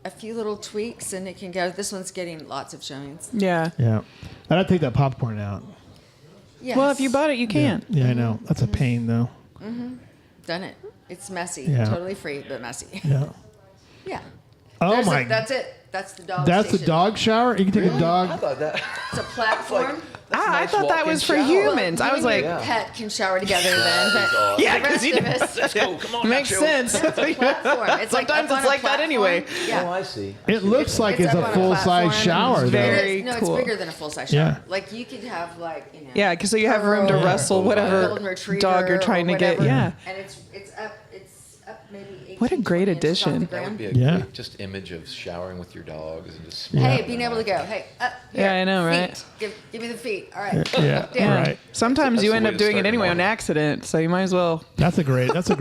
a few little tweaks and it can go. This one's getting lots of showings. Yeah. Yeah. I'd take that popcorn out. Yes. Well, if you bought it, you can. Yeah, I know. That's a pain, though. Done it. It's messy. Yeah. Totally free, but messy. Yeah. Yeah. Oh, my. That's it. That's the dog That's station. the dog shower? You can take a I dog. thought that. It's a platform. I thought that was for shower. humans. I was like, Your pet can shower together then. But yeah, the rest because of us, Let's go. Come on, makes Nacho. sense. it's a platform. It's like Sometimes up it's on a like that platform. anyway. Oh, Yeah. I see. It looks like it's up a on full-size platform. shower, It's though. very No, cool. it's bigger than a full-size Yeah. shower. Like you could have like, Yeah, because so you have room to Pearl wrestle or whatever golden retriever dog you're or trying to get. whatever. Yeah. And it's up maybe 18, What a great 20 inches off addition. the That would ground. be a Yeah. great just image of showering with your dogs and just. Hey, being able to go, hey, up here. Yeah, I know, right? Feet. Give me the feet. All right. Yeah, Down. right. Sometimes That's you the end way up to doing start it anyway your on morning. accident, so you might as well. That's a great addition.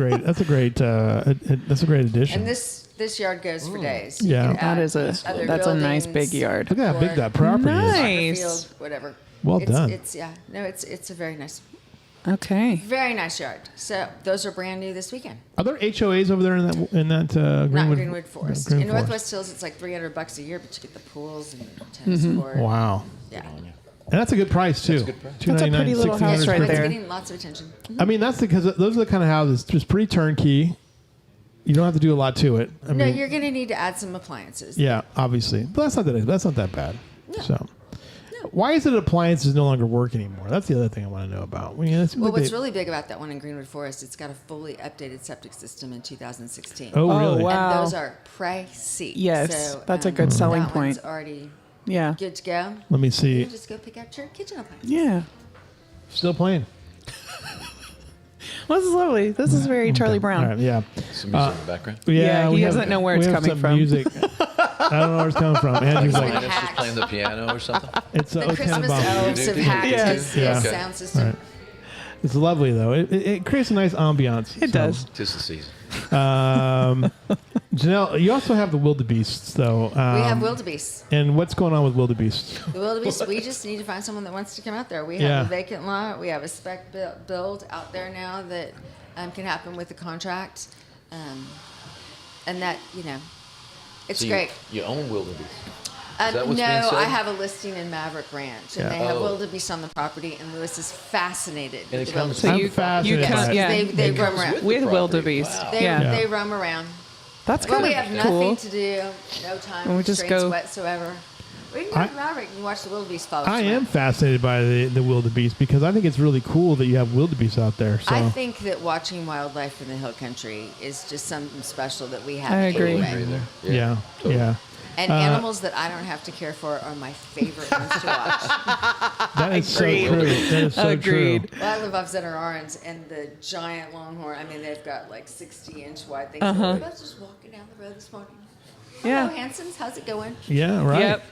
And this yard goes for days. Yeah. You can That add is other that's a nice buildings, big yard. Look at how big or that property is. Nice. Field, whatever. Well done. It's a very nice Okay. yard. So those are brand new this weekend. Are there HOAs over there in that Not Greenwood? Greenwood Forest. Greenwood In Forest. Northwest Hills, it's like $300 a year, but you get the pools and tennis court. Wow. Yeah. And that's a good price too. That's a good price. That's a pretty little house $299, right It's there. getting lots of attention. I mean, that's because those are the kind of houses just pretty turnkey. You don't have to do a lot to it. I No, mean, you're going to need to add some appliances. yeah, obviously, but that's not that bad. No. So, why is it appliances no longer work anymore? That's the other thing I want to know about. I mean, it seems Well, like what's they- really big about that one in Greenwood Forest, it's got a fully updated septic system in 2016. Oh, Oh, really? wow. And those are pricey. Yes, So, that's a good selling that one's point. already Yeah. good to go. Let me You see. can just go pick out your kitchen appliance. Yeah. Still playing. Well, this is lovely. This is very Charlie Brown. All right, yeah. Some music in the background. Yeah, he we doesn't know where we it's have coming some from. Music. I don't know where it's coming from. Andrew's It's like, been Linus just playing the piano or something. it's The O Christmas Tannenbaum. elves have Yeah. hacked Yeah. his Yeah. sound system. Right. It's lovely though. It creates a nice ambiance. It does. Tis the season. Janelle, you also have the wildebeests though. We have wildebeest. And what's going on with wildebeest? The wildebeest, we just need to find someone that wants to come out there. We have Yeah. a vacant lot. We have a spec build out there now that can happen with the contract. And that, it's So great. You own wildebeest. No, that what's being said? I have a listing in Maverick Ranch, and Yeah. they have Oh. wildebeest on the property, and Lewis is fascinated And with it the comes- So I'm you fascinated come, by it. yeah, They roam around. with- with the property. wildebeest. Wow. They, Yeah. they roam around. That's We kind have of nothing cool. to do, no time And we just constraints go- whatsoever. We can go to Maverick and watch the wildebeest follow. I swim. am fascinated by the wildebeest because I think it's really cool that you have wildebeest out there. So I think that watching wildlife in the hill country is just something special that we have. I agree. Anyway. yeah, yeah. And animals that I don't have to care for are my favorite ones to watch. That is so Agreed. true. That is so Agreed. true. Well, I live off Center Orange, and the giant longhorn. I mean, they've got like 60-inch wide things. I was just walking down the road this morning. Yeah. Hello, Hansons. How's it going? Yeah, right. Yep.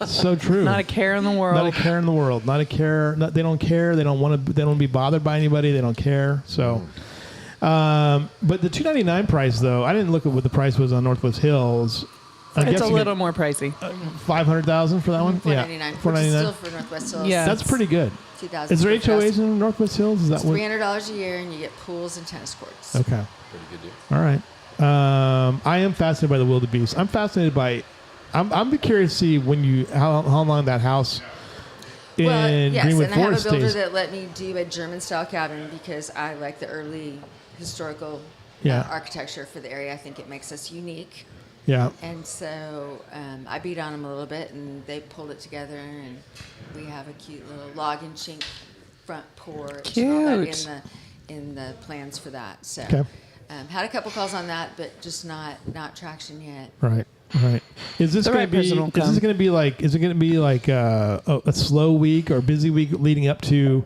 So true. Not a care in the Not a world. care in the world. Not a care. They don't care. They don't want to. They don't be bothered by anybody. They don't care. So, but the $299 price though, I didn't look at what the price was on Northwest Hills. I'm It's a guessing little more pricey. 500,000 for that one. $499. Yeah, Which is still $499. for Northwest Hills. Yeah. That's pretty good. 2000 Is there for HOAs fest. in Northwest Hills? Is that It's what? $300 a year, and you get pools and tennis courts. Okay. Pretty good deal. All right. I am fascinated by the wildebeest. I'm fascinated by. I'm curious to see when you how long that house in Well, yes, Greenwood and I have Forest a builder stays. that let me do a German-style cabin because I like the early historical Yeah. architecture for the area. I think it makes us unique. Yeah. And so I beat on them a little bit, and they pulled it together, and we have a cute little log and chink front porch and all that Cute. in the plans for that. So Okay. had a couple calls on that, but just not traction yet. Right. Right. Is this The going right to person be? will Is this come. going to be like? Is it going to be like a slow week or busy week leading up to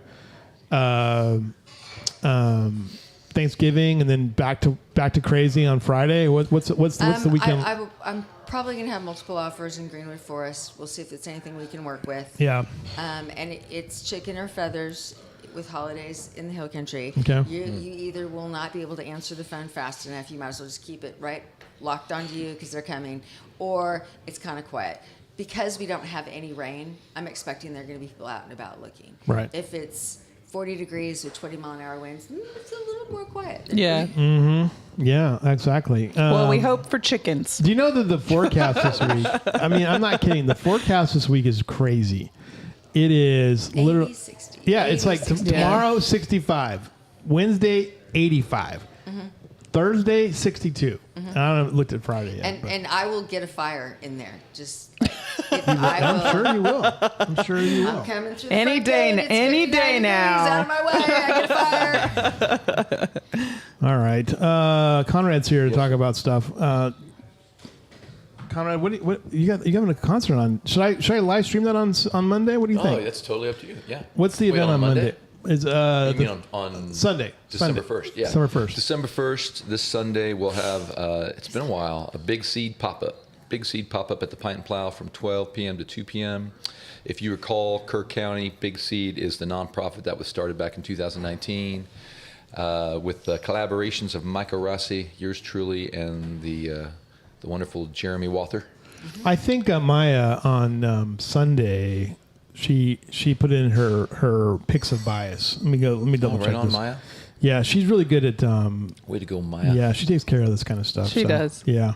Thanksgiving and then back to crazy on Friday? What's the weekend? I'm probably going to have multiple offers in Greenwood Forest. We'll see if it's anything we can work with. Yeah. And it's chicken or feathers with holidays in the hill country. Okay. You either will not be able to answer the phone fast enough. You might as well just keep it right locked onto you because they're coming, or it's kind of quiet. Because we don't have any rain, I'm expecting there are going to be people out and about looking. Right. If it's 40 degrees with 20-mile-an-hour winds. It's a little more quiet. Yeah. Yeah, exactly. Well, we hope for chickens. Do you know that the forecast this week? I mean, I'm not kidding. The forecast this week is crazy. It is literally 60. Yeah, it's like 60. tomorrow 65, Wednesday 85, Thursday 62. I haven't looked at Friday yet. And I will get a fire in there. Just I'm sure you will. I'm sure you will. I'm coming through the Any front day- gate. It's any 59 day degrees. now. Out of my way. I get a fire. All right, Conrad's here to talk about stuff. Konrad, what you having a concert on? Should I live stream that on Monday? What do you think? Oh, that's totally up to you. Yeah. What's the event on Monday? Is You mean on Sunday? December Sunday. 1st, yeah. December 1st. December 1st, this Sunday, we'll have, it's been a while, a Big Seed pop-up. Big Seed pop-up at the Pint and Plow from 12 p.m. to 2 p.m. If you recall, Kerr County Big Seed is the nonprofit that was started back in 2019 with the collaborations of Micah Rossi, yours truly, and the wonderful Jeremy Walther. I think Maya on Sunday, she put in her picks of bias. Let me double check Right on, this. Maya. Yeah, she's really good at. Way to go, Maya. Yeah, she takes care of this kind of stuff. She does. Yeah.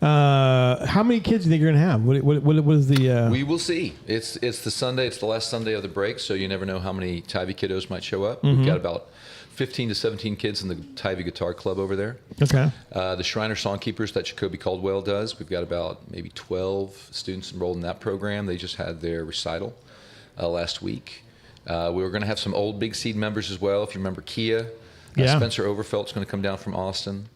How many kids do you think you're gonna have? What is the? We will see. It's the Sunday. It's the last Sunday of the break, so you never know how many Tybee kiddos might show up. We've got about 15 to 17 kids in the Tybee Guitar Club over there. Okay. The Shriner Songkeepers that Jacoby Caldwell does, we've got about maybe 12 students enrolled in that program. They just had their recital last week. We were going to have some old Big Seed members as well. If you remember Kia, Yeah. Spencer Overfelt's going to come down from Austin.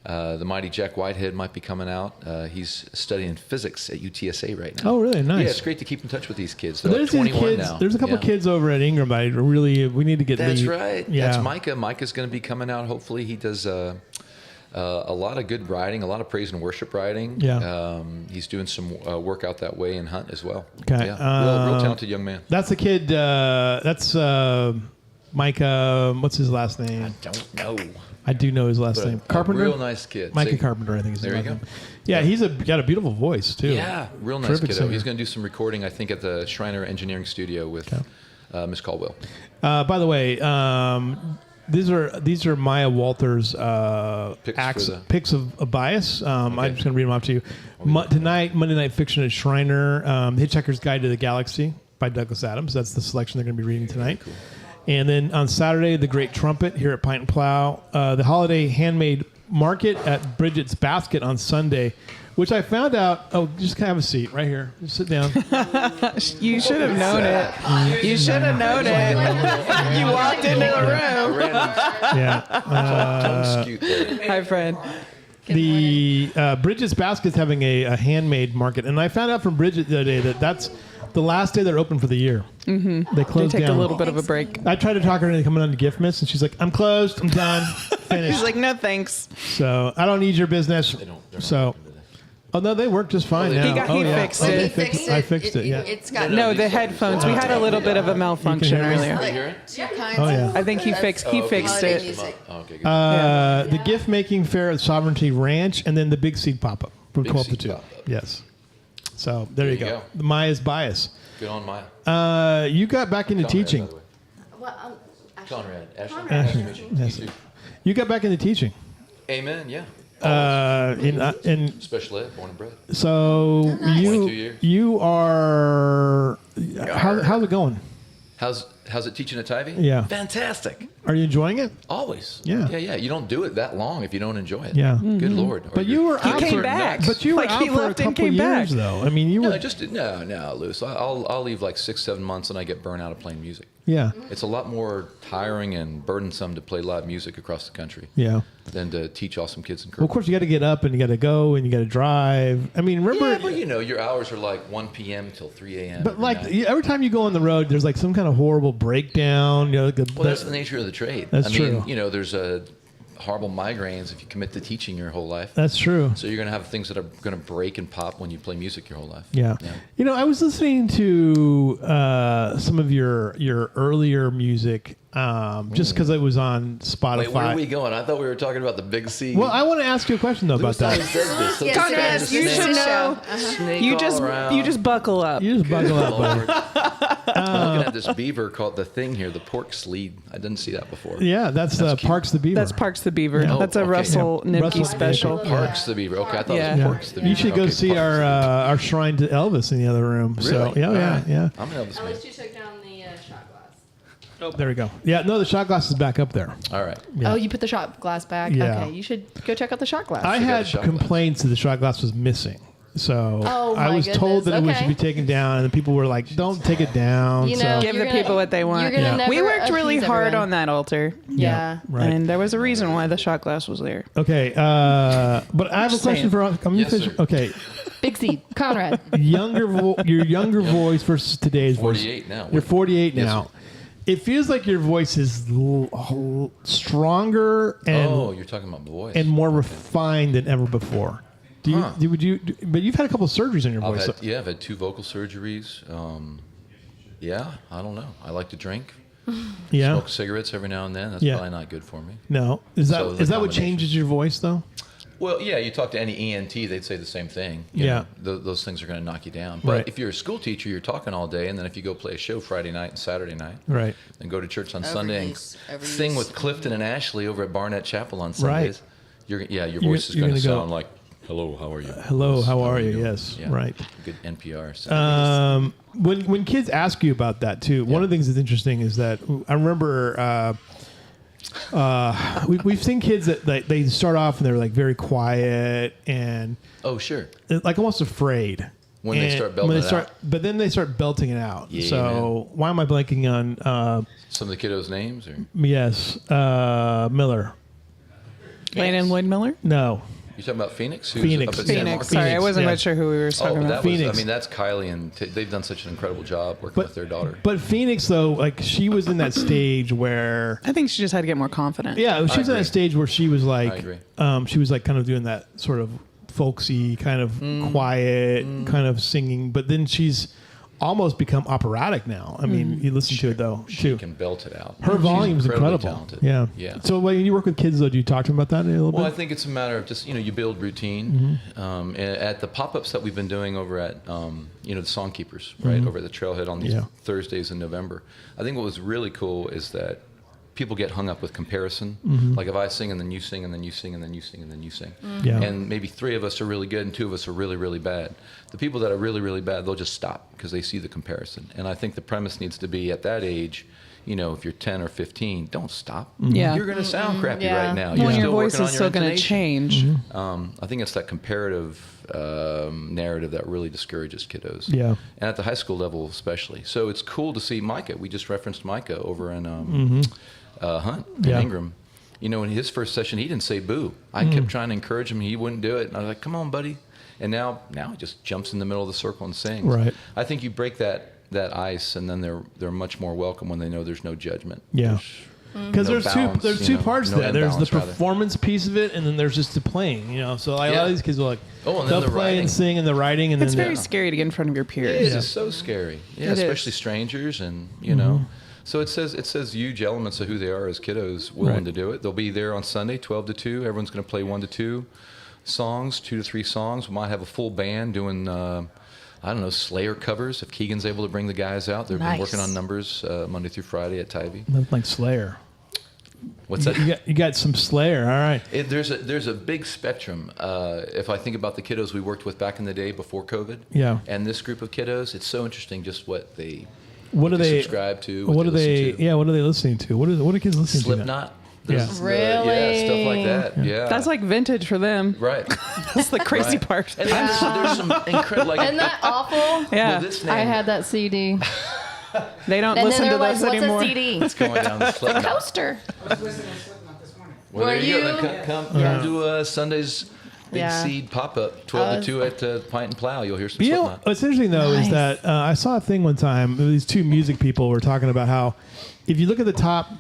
The mighty Jack Whitehead might be coming out. He's studying physics at UTSA right now. Oh, really? Nice. Yeah, it's great to keep in touch with these kids. They're There's like these 21 kids. now. There's a couple Yeah. kids over at Ingram. We need to get. That's Lee. right. Yeah. That's Micah. Micah's going to be coming out. Hopefully, he does a lot of good writing, a lot of praise and worship writing. Yeah. He's doing some work out that way in Hunt as well. Okay. Yeah. Real talented young man. That's the kid. That's Micah. What's his last name? I don't know. I do know his last But name. a Carpenter. real nice kid. Micah See? Carpenter, I think is his There you last go. name. Yeah, he's got a beautiful voice too. Yeah, real nice Terrific kiddo. singer. He's going to do some recording, I think, at the Shriner Engineering Studio with Miss Caldwell. By the way, these are Maya Walter's Picks for the- picks of bias. I'm just going to read them off to you. Tonight, Monday Night Fiction at Shriner, Hitchhiker's Guide to the Galaxy by Douglas Adams. That's the selection they're going to be reading tonight. Cool. And then on Saturday, The Great Trumpet here at Pint and Plow. The Holiday Handmade Market at Bridget's Basket on Sunday, which I found out. Oh, just have a seat right here. Just sit down. You should have known it. You should have known it. You walked into the room. Yeah. Scoot there. Hi, friend. The Bridget's Basket's having a handmade market, and I found out from Bridget the other day that that's the last day they're open for the year. Mm-hmm. They They closed take down. a little bit of a break. I tried to talk her into coming on to Gift Miss, and she's like, "I'm closed. I'm done. Finished." He's like, no, thanks. So I don't need your business. They're not So, open today. oh no, they work just fine they now. do. He yeah. fixed Oh, it. they He fixed it. I fixed it. Yeah. It's got No, the headphones. We had a little bit of a malfunction hear me? earlier. You hear it? two kinds. Oh, yeah. I think he fixed holiday it. music. Oh, okay, good. The gift making fair at Sovereignty Ranch, and then the Big Seed pop up from Big 12 to Seed 2. pop-up. Yes. So there you you go. go. The Maya's bias. Good on Maya. You got back into Conrad, teaching. by the way. Well, Conrad. Ashley. Conrad. Nice to meet you. Yes. You too. You got back into teaching. Amen. Yeah. In Special ed, born and bred. so 22 years. you are how's it going? How's it teaching at Tybee? Yeah. Fantastic. Are you enjoying it? Always. Yeah. Yeah. You don't do it that long if you don't enjoy it. Yeah. Good Lord. Or But you were He out came for, back. But you were Like, out he for a left and couple came years back. though. I mean, you were No, Lewis. I'll leave like 6-7 months and I get burnt out of playing music. yeah. It's a lot more tiring and burdensome to play live music across the country Yeah. than to teach awesome kids in Well, Kerrville. of course, you got to get up and you got to go and you got to drive. I mean, remember? Yeah, but your hours are like 1 p.m. till 3 a.m. But every like night. every time you go on the road, there's like some kind of horrible breakdown. You know, Well, that's the nature of the trade. That's I mean, true. There's horrible migraines if you commit to teaching your whole life. that's true. So you're going to have things that are going to break and pop when you play music your whole life. Yeah. I was listening to some of your earlier music just because it was on Spotify. Wait, where are we going? I thought we were talking about the Big C. Well, I want to ask you a question though about that. Yes, Conrad, it's you a should show. know. You just buckle up. You just buckle up, buddy. I'll looking at this beaver called the thing here, the pork sleeve. I didn't see that before. Yeah, that's Parks the Beaver. That's Parks the Beaver. Yeah. That's a okay. Russell Yeah. Nimke Russell special. Parks the beaver. Okay, I thought Yeah. it was Porks the beaver. You should go Okay, see Parks the Beaver. our shrine to Elvis in the other room. So Really? yeah, All yeah, right. yeah. I'm an Elvis At man. least you took down the shot glass. Oh, there we go. Yeah, no, the shot glass is back up there. All right. Yeah. Oh, you put the shot glass back? Yeah. Okay, you should go check out the shot glass. I got had a shot glass. complaints that the shot glass was missing. So Oh, I my was told that it goodness. should be taken down, and the people were like, "Don't take it down." You so, know, Give the You're gonna- people what they want. you're gonna Yeah. never We worked really appease hard everyone. on that altar. Yeah. right. And there was a reason why the shot glass was there. Okay, but I have a Just question saying. for. Yes, sir. Okay, Big seed, Konrad. your younger voice versus today's voice. 48 now. You're 48 Yes, now. sir. It feels like your voice is stronger and Oh, you're talking about the voice. and more refined than ever before. Do you? Huh. But you've had a couple of surgeries on your voice. I've had 2 vocal surgeries. Yeah, I don't know. I like to drink. Yeah. Smoke cigarettes every now and then. That's Yeah. probably not good for me. No. Is that So the is that what combination. changes your voice though? Well, yeah, you talk to any ENT, they'd say the same thing. Yeah. Those things are going to knock you down. But Right. if you're a school teacher, you're talking all day, and then if you go play a show Friday night and Saturday night, Right. and go to church on Overuse, Sunday and overuse. sing with Clifton and Ashley over at Barnett Chapel on Sundays, your voice is you're going to gonna go, sound like, "Hello, how are you? Hello, how are you?" doing?" Yes, Yeah. right. Good NPR. So. When kids ask you about that too, one of the things that's interesting is that I remember we've seen kids that they start off and they're like very quiet and Oh, sure. like almost afraid. When they And start belting it out. But then they start belting it out. Yeah, so why am I blanking on? Some of the kiddos' names, or Yes, Miller. Landon Lloyd Miller? No, you talking about Phoenix? Who's Phoenix. Up at San Phoenix. Marcos? Sorry, I wasn't yeah. quite sure who we were Oh, talking but about. that Phoenix. was. I mean, that's Kylie, and they've done such an incredible job working with their daughter. But Phoenix though, like she was in that stage where. I think she just had to get more confident. Yeah, she was in agree. that stage where she was like, I agree. She was like kind of doing that sort of folksy, kind of quiet, kind of singing. But then she's almost become operatic now. I mean, you listen to it though She too. can belt it out. Her She's volume's incredibly incredible. talented. Yeah, Yeah. So when you work with kids though, do you talk to them about that a little Well, I bit? think it's a matter of just, you build routine. Mm-hmm. At the pop-ups that we've been doing over at, the Songkeepers, right, over at the Trailhead on these Mm-hmm. Yeah. Thursdays in November. I think what was really cool is that people get hung up with comparison. Mm-hmm. Like if I sing and then you sing and then you sing and then you sing and then you sing. Yeah. And maybe 3 of us are really good and 2 of us are really, really bad. The people that are really, really bad, they'll just stop because they see the comparison. And I think the premise needs to be at that age, if you're 10 or 15, don't stop. Yeah. You're going to sound crappy Yeah. right now. Well, You're your still voice working on is your still going to intonation. change. I think it's that comparative narrative that really discourages kiddos. Yeah. And at the high school level especially. So it's cool to see Micah. We just referenced Micah over in Hunt in Yeah. Ingram. In his first session, he didn't say boo. I kept trying to encourage him. He wouldn't do it. And I was like, come on, buddy. And now he just jumps in the middle of the circle and sings. Right. I think you break that ice, and then they're much more welcome when they know there's no judgment. Yeah. Because no there's balance, two you know, parts no to that. There's the imbalance, rather. performance piece of it, and then there's just the playing. So like, a lot Yeah. of these kids are like, Oh, and then they'll the play writing. and sing and the writing, and It's then very scary to get in front of your It peers. is. Yeah. It's so scary. Yeah, It is. especially strangers, and So it says huge elements of who they are as kiddos willing Right. to do it. They'll be there on Sunday, 12 to 2. Everyone's going to play 1 to 2 songs, 2 to 3 songs. We might have a full band doing, Slayer covers if Keegan's able to bring the guys out. They've been Nice. working on numbers Monday through Friday at Tybee. That's like Slayer. What's that? You got some Slayer. All right. There's a big spectrum. If I think about the kiddos we worked with back in the day before COVID, Yeah. and this group of kiddos, it's so interesting just what they What do they subscribe to. What are they? listen to. Yeah. What are they listening to? What are kids listening to? now? Slipknot. Yeah. There's Really? stuff like that. Yeah. That's like vintage for them. right. That's the crazy Right. part. And there's some incredible. Like, Isn't that awful? Yeah. Well, this name, I had that CD. They don't And then listen they're to like, those what's anymore. a CD? It's going down the Slipknot. Coaster. Well, Were there you go. you? Then come to Sunday's Big Yeah. Seed pop-up, 12 to 2 at Pint and Plow. You'll hear some You know, Slipknot. what's interesting though is Nice. that I saw a thing one time. These 2 music people were talking about how if you look at the top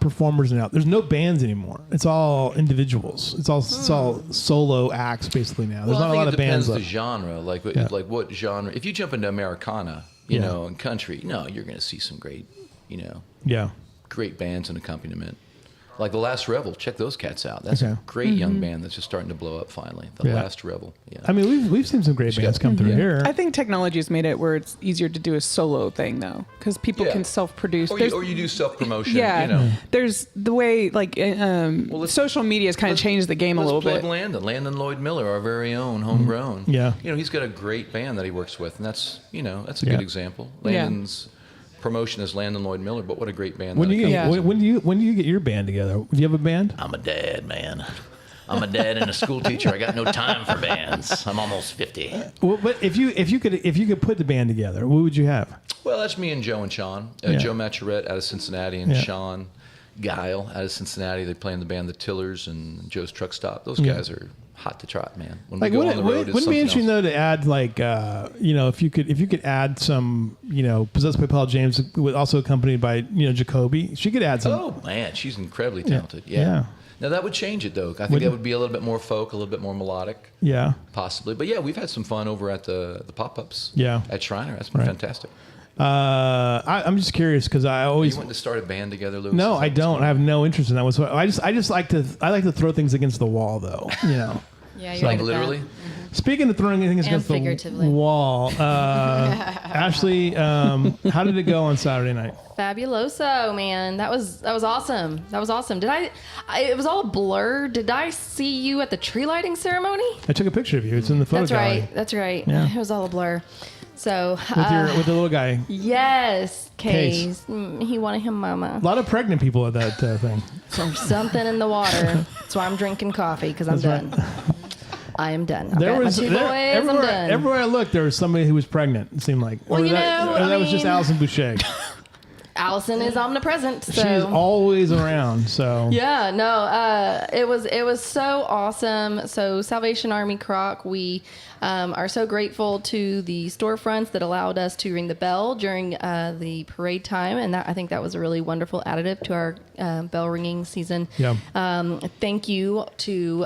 performers now, there's no bands anymore. It's all individuals. It's all solo acts basically now. There's Well, not a I lot think of it bands depends the left. genre. Like Yeah. what genre? If you jump into Americana, and country, you're going to see some great, Yeah. great bands and accompaniment. Like the Last Revel, check those cats out. That's a great young band that's just starting to blow up finally. The Last Revel. Yeah. I mean, we've seen some great bands come through here. I think technology has made it where it's easier to do a solo thing though, because people can self-produce. Or you do self-promotion. Yeah, You know. There's the way like social media has kind of changed the game a little bit. Landon Lloyd Miller, our very own homegrown. Yeah. You know, he's got a great band that he works with, and that's a good example. Landon's promotion is Landon Lloyd Miller, but what a great band! When do you get your band together? Do you have a band? I'm a dad, man. I'm a dad and a school teacher. I got no time for bands. I'm almost 50. Well, but if you could put the band together, what would you have? Well, that's me and Joe and Sean. Joe Maturette out of Cincinnati and Sean Guile out of Cincinnati. They play in the band The Tillers and Joe's Truck Stop. Those guys are hot to trot, man. When we go on the road, it's wouldn't it be interesting else. though to add like if you could add some Possessed by Paul James, with also accompanied by Jacoby. She could add some. Oh man, she's incredibly talented. Yeah. Now that would change it though. I think that would be a little bit more folk, a little bit more melodic. Yeah. Possibly, but we've had some fun over at the pop-ups. Yeah. At Shriner, that's been fantastic. I'm just curious because I always You want to start a band together, Louis? No, I don't. I have no interest in that whatsoever. I just like to throw things against the wall though. Yeah, you're Like good at literally. that. Speaking of throwing things against the figuratively. wall, Ashley, how did it go on Saturday night? Fabuloso, man. That was awesome. That was awesome. It was all blurred. Did I see you at the tree lighting ceremony? I took a picture of you. It's in the photo That's gallery. right. That's right. Yeah. It was all a blur. So With the little guy. yes, Case. He wanted him mama. A lot of pregnant people at that thing. There's something in the water. That's why I'm drinking coffee because I'm done. I am done. I've got my two boys. I'm done. Everywhere I looked, there was somebody who was pregnant. It seemed like, Well, that was just Allison Boucher. Allison is omnipresent. So. She's always around. So Yeah, no, it was so awesome. So Salvation Army Croc, we are so grateful to the storefronts that allowed us to ring the bell during the parade time, and I think that was a really wonderful additive to our bell ringing season. Yeah. Thank you to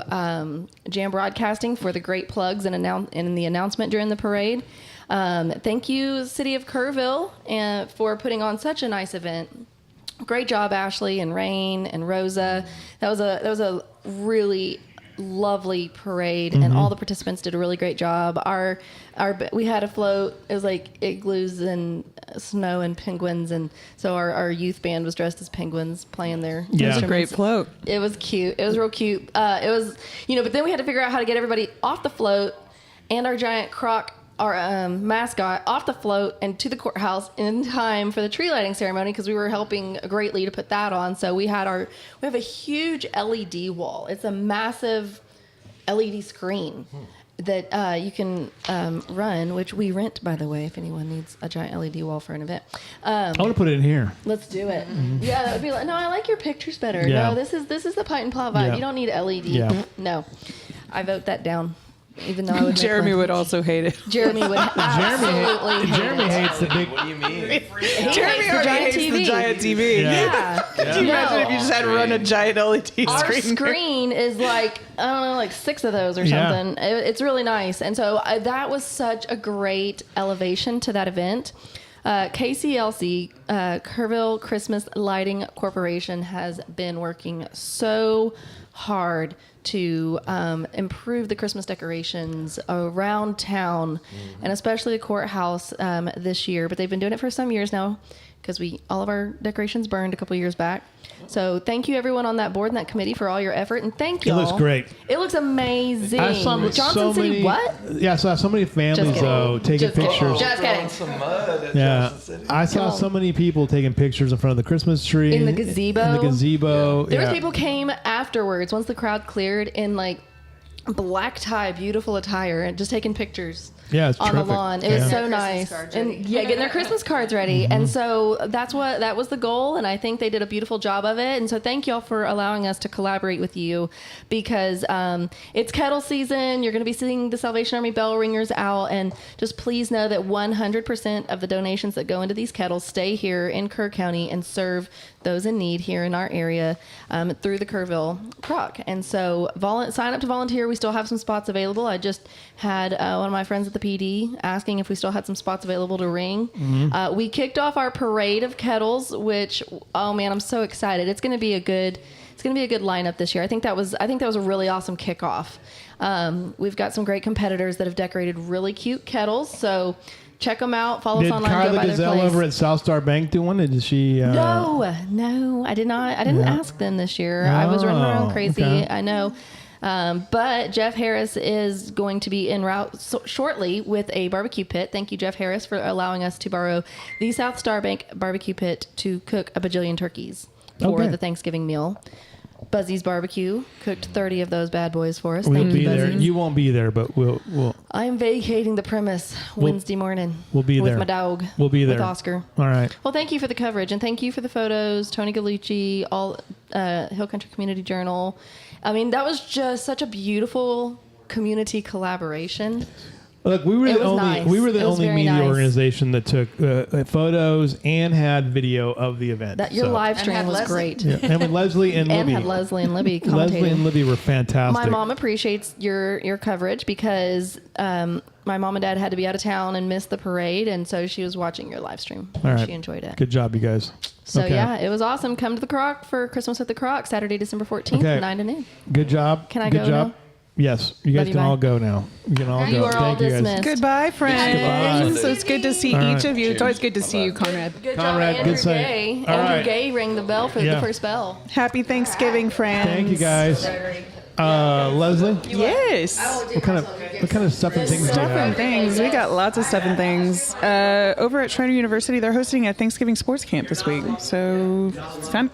Jam Broadcasting for the great plugs and the announcement during the parade. Thank you, City of Kerrville, for putting on such a nice event. Great job, Ashley and Rain and Rosa. That was a really lovely parade, and all the participants did a really great job. We had a float. It was like igloos and snow and penguins, and so our youth band was dressed as penguins playing their Yeah. It's a great float. It was cute. It was real cute. It was, but then we had to figure out how to get everybody off the float and our giant croc, our mascot, off the float and to the courthouse in time for the tree lighting ceremony, because we were helping greatly to put that on. So we have a huge LED wall. It's a massive LED screen that you can run, which we rent, by the way, if anyone needs a giant LED wall for an event. I want to put it in here. Let's do it. Yeah, that would be like, no, I like your pictures better. Yeah. No, this is the Pint and Plow vibe. Yeah. You don't need LED. Yeah. No, I vote that down. Even though I would Jeremy would also hate it. Jeremy would absolutely Jeremy hates the big. What do you mean? Jeremy already hates the giant TV. Yeah. Could you imagine if you just had to run a giant LED Our screen? screen is like, I don't know, like 6 of those or Yeah. something. It's really nice. And so that was such a great elevation to that event. KCLC, Kerrville Christmas Lighting Corporation, has been working so hard to improve the Christmas decorations around town, and especially the courthouse this year. But they've been doing it for some years now, because all of our decorations burned a couple years back. So thank you everyone on that board and that committee for all your effort, and thank you. It looks great. It looks amazing. I saw Johnson City, many, what? Yeah, I saw so many families kidding. though taking Just kidding. pictures. Just kidding. Some mud at Yeah, Johnson City. I saw so many people taking pictures in front of the Christmas tree In the gazebo. In the gazebo, There yeah. was people came afterwards once the crowd cleared in like black tie, beautiful attire, and just taking pictures. Yeah, it's on terrific. the lawn. It Yeah. was so Christmas nice. cards And ready. getting their Christmas cards ready. And so that was the goal, and I think they did a beautiful job of it. And so thank y'all for allowing us to collaborate with you, because it's kettle season. You're going to be seeing the Salvation Army bell ringers out, and just please know that 100% of the donations that go into these kettles stay here in Kerr County and serve those in need here in our area through the Kerrville Croc. And so sign up to volunteer. We we still have some spots available. I just had one of my friends at the PD asking if we still had some spots available to ring. We kicked off our parade of kettles, which, oh man, I'm so excited. It's going to be a good lineup this year. I think that was a really awesome kickoff. We've got some great competitors that have decorated really cute kettles. So check them out. Follow us online. Did Go Kyla by their Gazelle place. over at South Star Bank do one? Did she? No, I did not. I didn't ask them this year. I was running around crazy. Okay. I know. But Jeff Harris is going to be en route shortly with a barbecue pit. Thank you, Jeff Harris, for allowing us to borrow the South Star Bank barbecue pit to cook a bajillion turkeys for the Thanksgiving meal. Buzzy's Barbecue cooked 30 of those bad boys for us. We'll be there. Buzzies. You won't be there, but we'll. I'm vacating the premise Wednesday morning. We'll be there with my dog. We'll be there with Oscar. All right. Well, thank you for the coverage and thank you for the photos, Tony Gallucci, all Hill Country Community Journal. I mean, that was just such a beautiful community collaboration. Look, we were the only media nice. organization that took photos and had video of the event. Your live stream was great. Yeah. And with Leslie and Libby. And had Leslie and Libby commentating. Leslie and Libby were fantastic. My mom appreciates your coverage because my mom and dad had to be out of town and miss the parade, and so she was watching your live stream. All right. She enjoyed it. Good job, you guys. So yeah, it was awesome. Come to the Croc for Christmas at the Croc, Saturday, December 14th, 9 to noon. Good job. Can I Good go job. now? Yes, you guys can all go now. You can all You go. are all Thank you guys. dismissed. Goodbye, friends. Goodbye. So it's good to see All each right. of you. It's always good to see you, Konrad. Good Konrad, job, good Andrew sight. Gay. All Andrew right. Gay rang the bell for the first bell. Happy Thanksgiving, friends. Thank you guys. Leslie, Yes. what kind of stuff and things do you Stuff and have? things. We got lots of stuff and things. Over at Schreiner University, they're hosting a Thanksgiving sports camp this week. So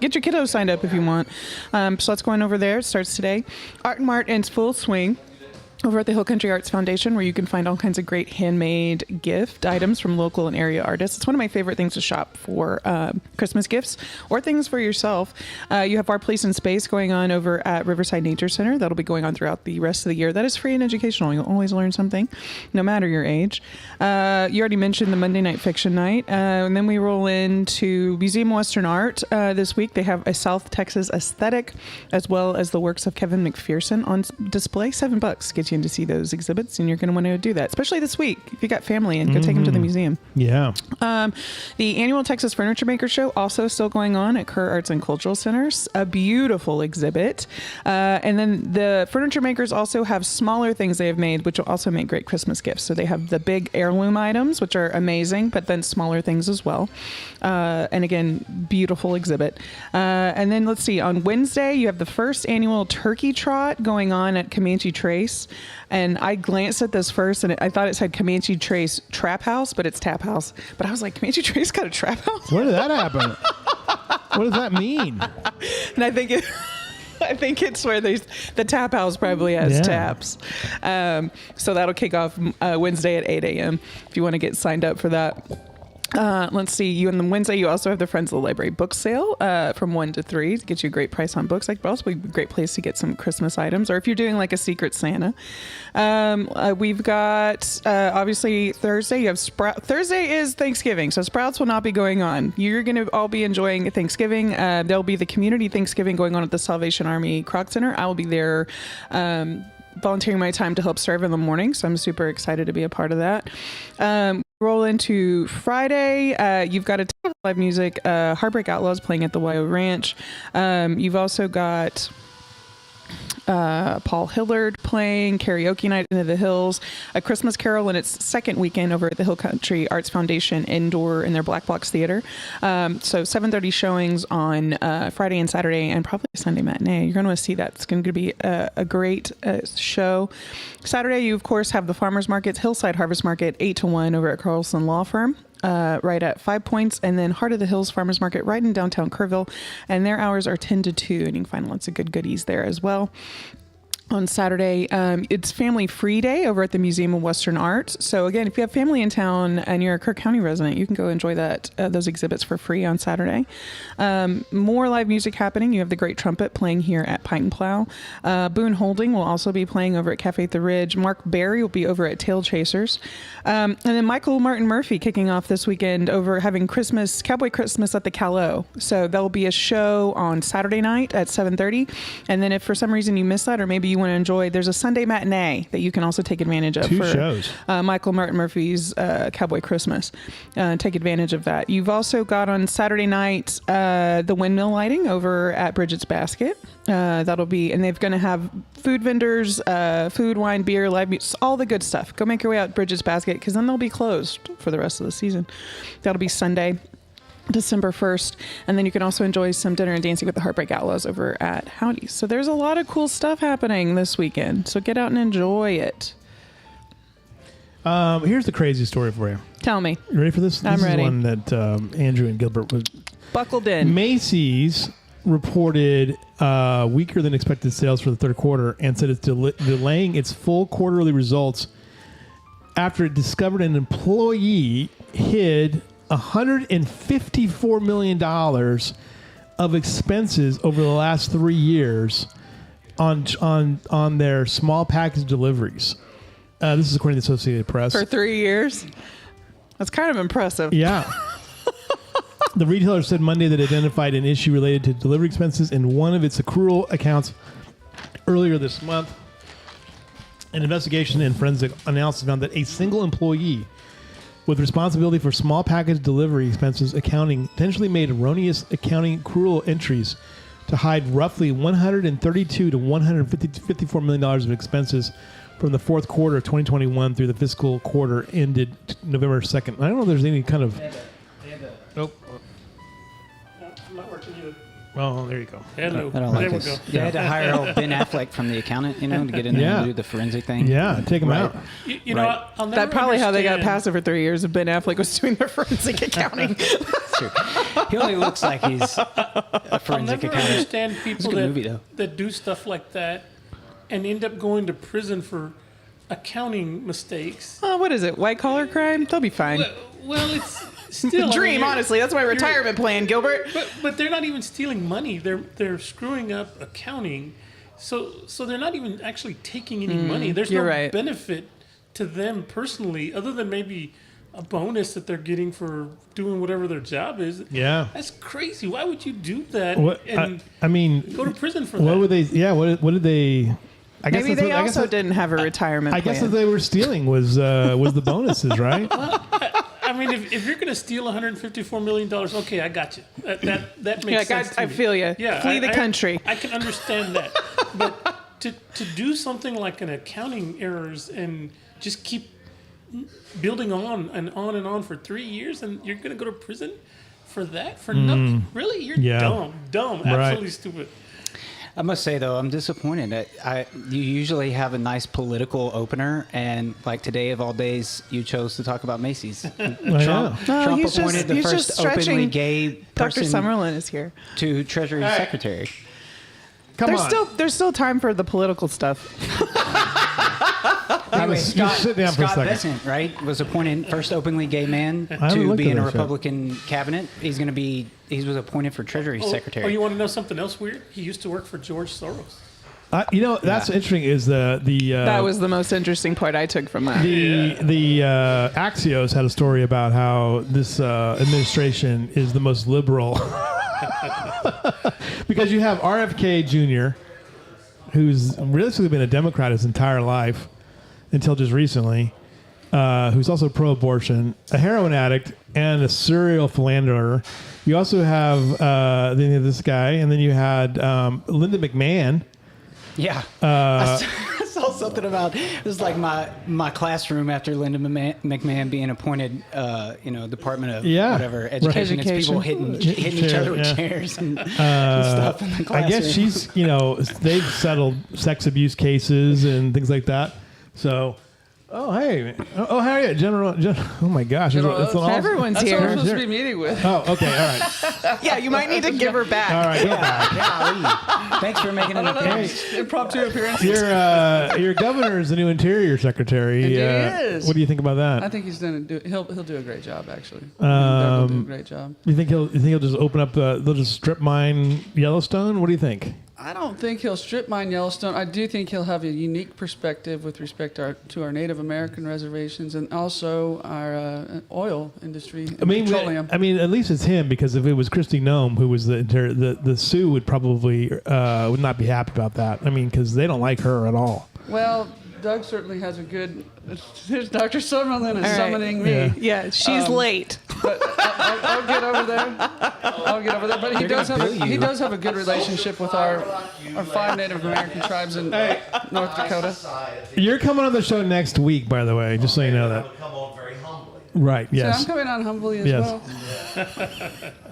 get your kiddos signed up if you want. So let's go on over there. It starts today. Art and Mart in full swing over at the Hill Country Arts Foundation, where you can find all kinds of great handmade gift items from local and area artists. It's one of my favorite things to shop for Christmas gifts or things for yourself. You have Our Place in Space going on over at Riverside Nature Center. That'll be going on throughout the rest of the year. That is free and educational. You'll always learn something, no matter your age. You already mentioned the Monday Night Fiction Night. And then we roll into Museum of Western Art this week. They have a South Texas aesthetic, as well as the works of Kevin McPherson on display. $7 gets you in to see those exhibits, and you're going to want to do that, especially this week if you got family, and go take them to the museum. Yeah. The annual Texas Furniture Maker Show also still going on at Kerr Arts and Cultural Centers. A beautiful exhibit. And then the furniture makers also have smaller things they have made, which will also make great Christmas gifts. So they have the big heirloom items, which are amazing, but then smaller things as well. And again, beautiful exhibit. And then let's see, on Wednesday, you have the first annual Turkey Trot going on at Comanche Trace. And I glanced at this first, and I thought it said Comanche Trace Trap House, but it's Tap House. But I was like, Comanche Trace got a trap house? Where did that happen? What does that mean? And I think it's where the tap house probably has taps. So that'll kick off Wednesday at 8 a.m. if you want to get signed up for that. Let's see. On the Wednesday, you also have the Friends of the Library book sale from 1 to 3 to get you a great price on books. Like, but also a great place to get some Christmas items, or if you're doing like a Secret Santa. We've got obviously Thursday. You have Thursday is Thanksgiving, so Sprouts will not be going on. You're going to all be enjoying Thanksgiving. There'll be the community Thanksgiving going on at the Salvation Army Croc Center. I will be there. Volunteering my time to help serve in the morning, so I'm super excited to be a part of that. Roll into Friday. You've got a ton of live music. Heartbreak Outlaws playing at the YO Ranch. You've also got Paul Hillard playing karaoke night into the hills, a Christmas Carol in its second weekend over at the Hill Country Arts Foundation indoor in their Black Box Theater. So 7:30 showings on Friday and Saturday, and probably Sunday matinee. You're going to see that. It's going to be a great show. Saturday, you of course have the Farmers Markets, Hillside Harvest Market 8 to 1 over at Carlson Law Firm. Right at 5 Points, and then Heart of the Hills Farmers Market right in downtown Kerrville, and their hours are 10 to 2, and you can find lots of good goodies there as well. On Saturday, it's Family Free Day over at the Museum of Western Art. So again, if you have family in town and you're a Kerr County resident, you can go enjoy those exhibits for free on Saturday. More live music happening. You have the Great Trumpet playing here at Pint and Plow. Boone Holding will also be playing over at Cafe at the Ridge. Mark Berry will be over at Tail Chasers. And then Michael Martin Murphy kicking off this weekend over having Cowboy Christmas at the Calot. So there'll be a show on Saturday night at 7:30. And then if for some reason you missed that, or maybe you want to enjoy, there's a Sunday matinee that you can also take advantage of. 2 shows. Michael Merton Murphy's Cowboy Christmas. Take advantage of that. You've also got on Saturday night the windmill lighting over at Bridget's Basket. That'll be, and they're going to have food vendors, food, wine, beer, live music, all the good stuff. Go make your way out Bridget's Basket, because then they'll be closed for the rest of the season. That'll be Sunday, December 1st. And then you can also enjoy some dinner and dancing with the Heartbreak Outlaws over at Howdy's. So there's a lot of cool stuff happening this weekend. So get out and enjoy it. Here's the crazy story for you. Tell me. You ready for this? I'm ready. This is one that Andrew and Gilbert was buckled in. Macy's reported weaker than expected sales for the third quarter and said it's delaying its full quarterly results after it discovered an employee hid $154 million of expenses over the last 3 years on their small package deliveries. This is according to the Associated Press. For 3 years? That's kind of impressive. Yeah. The retailer said Monday that it identified an issue related to delivery expenses in one of its accrual accounts earlier this month. An investigation and forensic analysis found that a single employee with responsibility for small package delivery expenses accounting potentially made erroneous accounting accrual entries to hide roughly $132 to $154 million of expenses from the fourth quarter of 2021 through the fiscal quarter ended November 2nd. I don't know if there's any kind of... Nope. Not working either. Oh, there you go. Hello. I don't like There we this. go. They had to hire old Ben Affleck from the accountant, to get in there and do the forensic thing. Yeah, take him out. You know, I'll never That's probably how they got understand- past it for 3 years if Ben Affleck was doing their forensic accounting. True. He only looks like he's a I'll forensic never accountant. understand It's a people good movie, though. that do stuff like that and end up going to prison for accounting mistakes. Oh, what is it? White collar crime? They'll be fine. Well, it's still Dream, I mean, honestly. That's my you're- retirement plan, Gilbert. But they're not even stealing money. They're screwing up accounting. So they're not even actually taking any money. There's no you're right. benefit to them personally, other than maybe a bonus that they're getting for doing whatever their job is. Yeah. That's crazy. Why would you do that What, and I mean, go to prison for what that? would they? Yeah, what did they? I guess Maybe that's they what- I guess also that- didn't have a retirement I plan. guess what they were stealing was the bonuses, right? I mean, if you're going to steal $154 million, okay, I got you. That makes sense. I to me. feel you. Yeah, Flee the country. I can understand that. But to do something like an accounting errors and just keep building on and on and on for 3 years, and you're going to go to prison for that? For nothing? Really? You're dumb. Right. Absolutely stupid. I must say, though, I'm disappointed that you usually have a nice political opener, and like today of all days, you chose to talk about Macy's. Trump he's appointed the he's first just stretching. openly gay Dr. person Summerlin is here. to Treasury Secretary. Come on. There's still time for the political stuff. Anyway, You sit down for a Scott second. Bessent, right, was appointed first openly gay man haven't to looked be at in a this yet. Republican cabinet. He was appointed for Treasury Secretary. Oh, you want to know something else weird? He used to work for George Soros. That's interesting. Is the That was the most interesting part I took from that. the Axios had a story about how this administration is the most liberal because you have RFK Jr., who's realistically been a Democrat his entire life until just recently, who's also pro-abortion, a heroin addict, and a serial philanderer. You also have then you have this guy, and then you had Linda McMahon. Yeah. I saw something about it was like my classroom after Linda McMahon being appointed, Department of whatever education. It's people hitting each other with chairs and stuff in the classroom. I guess she's, they've settled sex abuse cases and things like that. So, how are you, General? Oh my gosh, Everyone's That's here. what I'm supposed to be meeting with. Oh, okay, all right, Yeah, you might need to give her back. all right. Go back. Golly. Thanks for making an appearance. Impromptu appearance. Your governor is the new Interior Secretary. Indeed he is. What do you think about that? I think he's he'll do a great job, actually. He'll do a great job. You think he'll just open up? They'll just strip mine Yellowstone. What do you think? I don't think he'll strip mine Yellowstone. I do think he'll have a unique perspective with respect to our Native American reservations and also our oil industry and petroleum. I mean, at least it's him, because if it was Kristi Noem who was the Sioux would probably would not be happy about that. I mean, because they don't like her at all. Well, Doug certainly has a good. There's Dr. Summerlin is summoning me. Yeah, she's late. But I'll get over there. But he does have a good relationship with our 5 Native American tribes in North Dakota. You're coming on the show next week, by the way, just so you know that. Come on very humbly. Right. Yes. So I'm coming on humbly as well.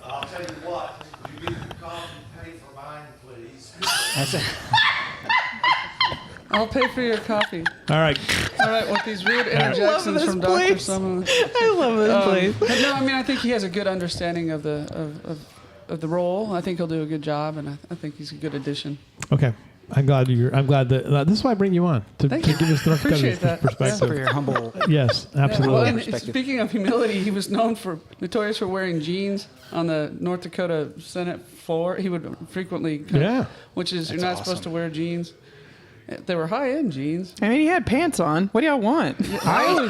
I'll tell you what. You get your coffee, pay for mine, please. I'll pay for your coffee. All right. With these weird interjections from Dr. Summerlin. I love this place. But no, I mean, I think he has a good understanding of the role. I think he'll do a good job, and I think he's a good addition. Okay. I'm glad that this is why I bring you on to give us the Appreciate that. perspective. For your humble. Yes, absolutely. Well, and speaking of humility, he was notorious for wearing jeans on the North Dakota Senate floor. He would frequently, which is you're not supposed to wear jeans. They were high-end jeans. I mean, he had pants on. What do y'all want? I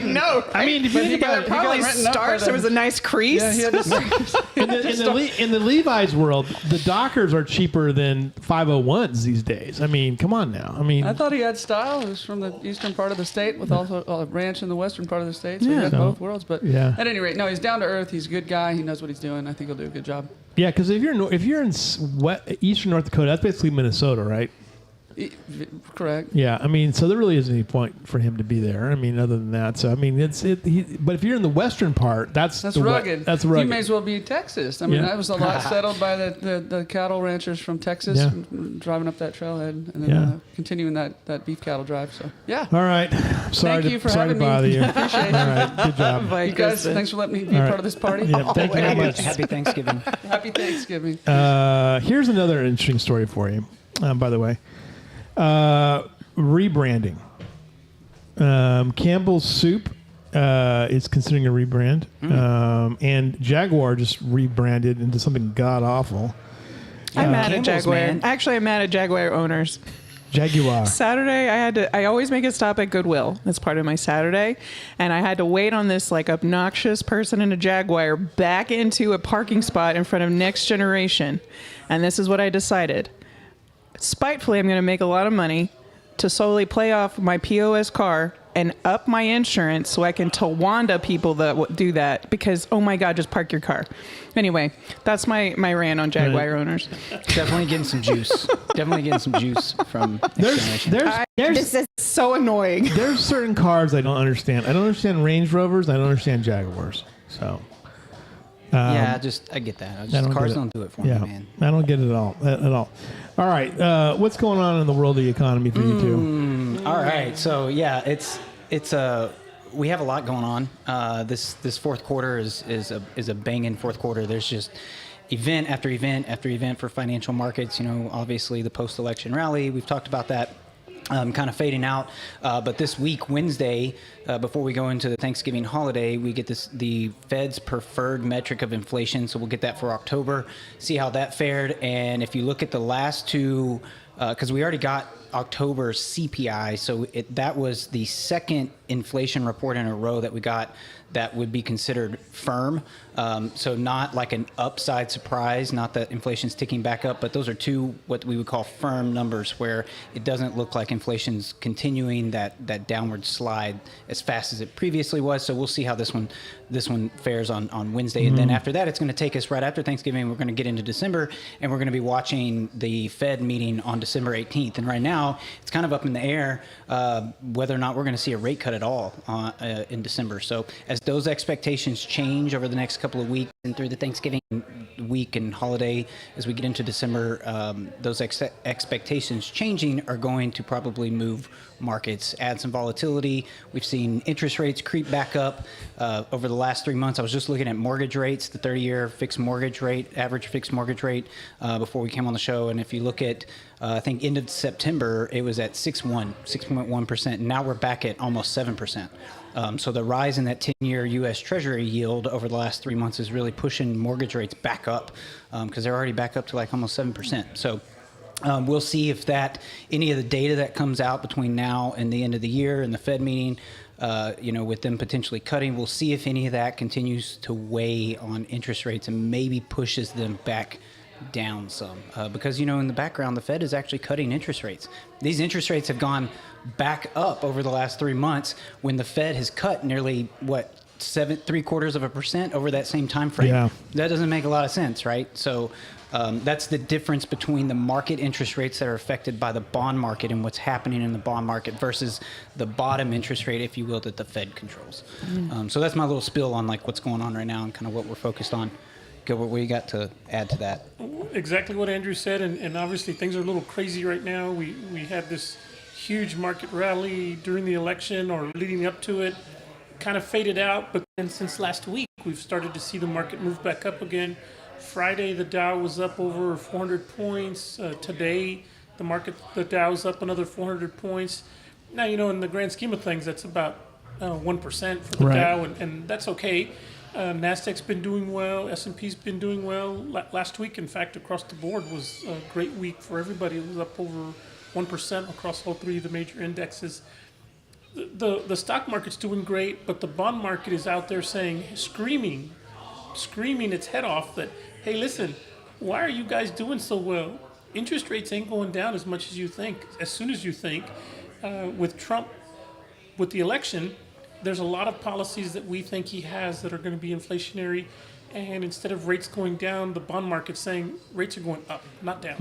know. I mean, if you think about it, probably starched. There was a nice crease. Yeah, he had this. in the Levi's world, the Dockers are cheaper than 501s these days. I mean, come on now. I mean, I thought he had style. He was from the eastern part of the state with also a ranch in the western part of the state. So he had both worlds. But at any rate, no, he's down to earth. He's a good guy. He knows what he's doing. I think he'll do a good job. Yeah, because if you're in eastern North Dakota, that's basically Minnesota, right? Correct. Yeah, I mean, so there really isn't any point for him to be there. I mean, other than that, so I mean, but if you're in the western part, that's rugged. That's rugged. He may as well be Texas. I mean, that was a lot settled by the cattle ranchers from Texas, driving up that trailhead and then continuing that beef cattle drive. So yeah. All right. Thank you for having to bother me. you. Appreciate it. All right. Good job. You guys, thanks for letting me be part of this party. Yeah, thank you very much. Happy Thanksgiving. Happy Thanksgiving. Here's another interesting story for you. By the way. Rebranding. Campbell's Soup is considering a rebrand, and Jaguar just rebranded into something god awful. I'm mad at Jaguar. Actually, I'm mad at Jaguar owners. Jaguar. Saturday, I always make a stop at Goodwill. That's part of my Saturday. And I had to wait on this obnoxious person in a Jaguar back into a parking spot in front of Next Generation. And this is what I decided. Spitefully, I'm going to make a lot of money to solely play off my POS car and up my insurance so I can Tawanda people that do that because, oh my God, just park your car. Anyway, that's my rant on Jaguar owners. Definitely getting some juice. From Next Generation. This is so annoying. There's certain cars I don't understand. I don't understand Range Rovers. I don't understand Jaguars. So. I get that. Cars don't do it for me, man. I don't get it at all. All right, what's going on in the world of the economy for you two? All right, so it's we have a lot going on. This fourth quarter is a banging fourth quarter. There's just event after event after event for financial markets. Obviously the post-election rally. We've talked about that. Kind of fading out, but this week, Wednesday, before we go into the Thanksgiving holiday, we get the Fed's preferred metric of inflation. So we'll get that for October, see how that fared. And if you look at the last two, because we already got October CPI, so that was the second inflation report in a row that we got that would be considered firm. So not like an upside surprise, not that inflation's ticking back up, but those are two what we would call firm numbers where it doesn't look like inflation's continuing that downward slide as fast as it previously was. So we'll see how this one fares on Wednesday. And then after that, it's going to take us right after Thanksgiving. We're going to get into December, and we're going to be watching the Fed meeting on December 18th. And right now, it's kind of up in the air whether or not we're going to see a rate cut at all in December. So as those expectations change over the next couple of weeks and through the Thanksgiving week and holiday, as we get into December, those expectations changing are going to probably move markets, add some volatility. We've seen interest rates creep back up over the last 3 months. I was just looking at mortgage rates, the 30-year fixed mortgage rate, average fixed mortgage rate before we came on the show. And if you look at, I think end of September, it was at 6.1%. Now we're back at almost 7%. So the rise in that 10-year U.S. Treasury yield over the last 3 months is really pushing mortgage rates back up because they're already back up to like almost 7%. So we'll see if any of the data that comes out between now and the end of the year and the Fed meeting, with them potentially cutting, we'll see if any of that continues to weigh on interest rates and maybe pushes them back down some. Because, in the background, the Fed is actually cutting interest rates. These interest rates have gone back up over the last 3 months when the Fed has cut nearly, 0.75% over that same time frame. Yeah. That doesn't make a lot of sense, right? So that's the difference between the market interest rates that are affected by the bond market and what's happening in the bond market versus the bottom interest rate, if you will, that the Fed controls. So that's my little spill on like what's going on right now and kind of what we're focused on. Gilbert, what do you got to add to that? Exactly what Andrew said, and obviously things are a little crazy right now. We had this huge market rally during the election or leading up to it, kind of faded out, but then since last week we've started to see the market move back up again. Friday the Dow was up over 400 points. Today the Dow's up another 400 points. Now, in the grand scheme of things, that's about 1% for the Dow, and that's okay. NASDAQ's been doing well. S&P's been doing well. Last week, in fact, across the board was a great week for everybody. It was up over 1% across all three of the major indexes. The stock market's doing great, but the bond market is out there saying, screaming its head off that, hey, listen, why are you guys doing so well? Interest rates ain't going down as much as you think, as soon as you think. With Trump, with the election, there's a lot of policies that we think he has that are going to be inflationary, and instead of rates going down, the bond market's saying rates are going up, not down.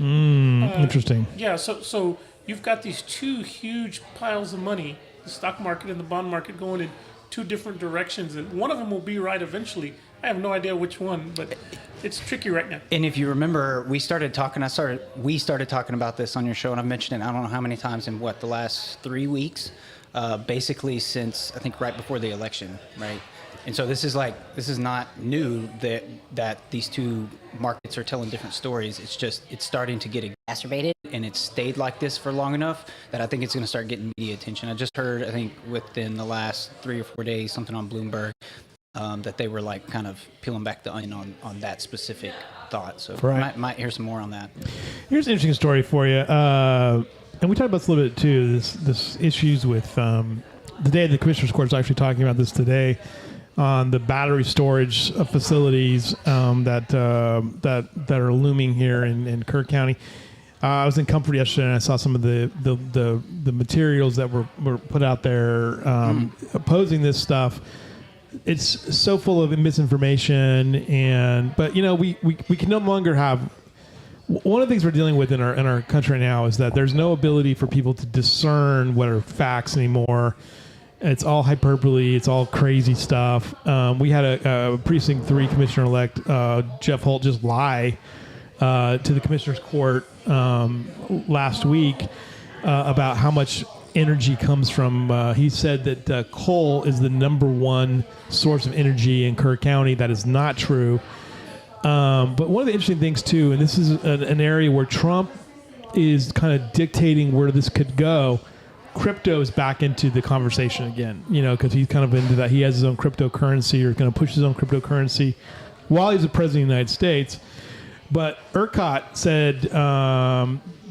Interesting. Yeah, so you've got these two huge piles of money, the stock market and the bond market, going in two different directions, and one of them will be right eventually. I have no idea which one, but it's tricky right now. And if you remember, we started talking about this on your show, and I've mentioned it I don't know how many times in the last 3 weeks. Basically since I think right before the election, right? And so this is not new that these two markets are telling different stories. It's just it's starting to get exacerbated, and it's stayed like this for long enough that I think it's going to start getting media attention. I just heard, I think within the last 3 or 4 days, something on Bloomberg that they were like kind of peeling back the onion on that specific thought. So might hear some more on that. Here's an interesting story for you. And we talked about this a little bit too. This issues with the day the Commissioners Court is actually talking about this today on the battery storage facilities that are looming here in Kerr County. I was in Comfort yesterday and I saw some of the materials that were put out there opposing this stuff. It's so full of misinformation, but we can no longer have. One of the things we're dealing with in our country now is that there's no ability for people to discern what are facts anymore. It's all hyperbole. It's all crazy stuff. We had a Precinct 3 Commissioner-elect, Jeff Holt, just lie to the Commissioner's Court last week about how much energy comes from. He said that coal is the number one source of energy in Kerr County. That is not true. But one of the interesting things, too, and this is an area where Trump is kind of dictating where this could go, crypto is back into the conversation again, because he's kind of into that. He has his own cryptocurrency or going to push his own cryptocurrency while he's the president of the United States. But ERCOT said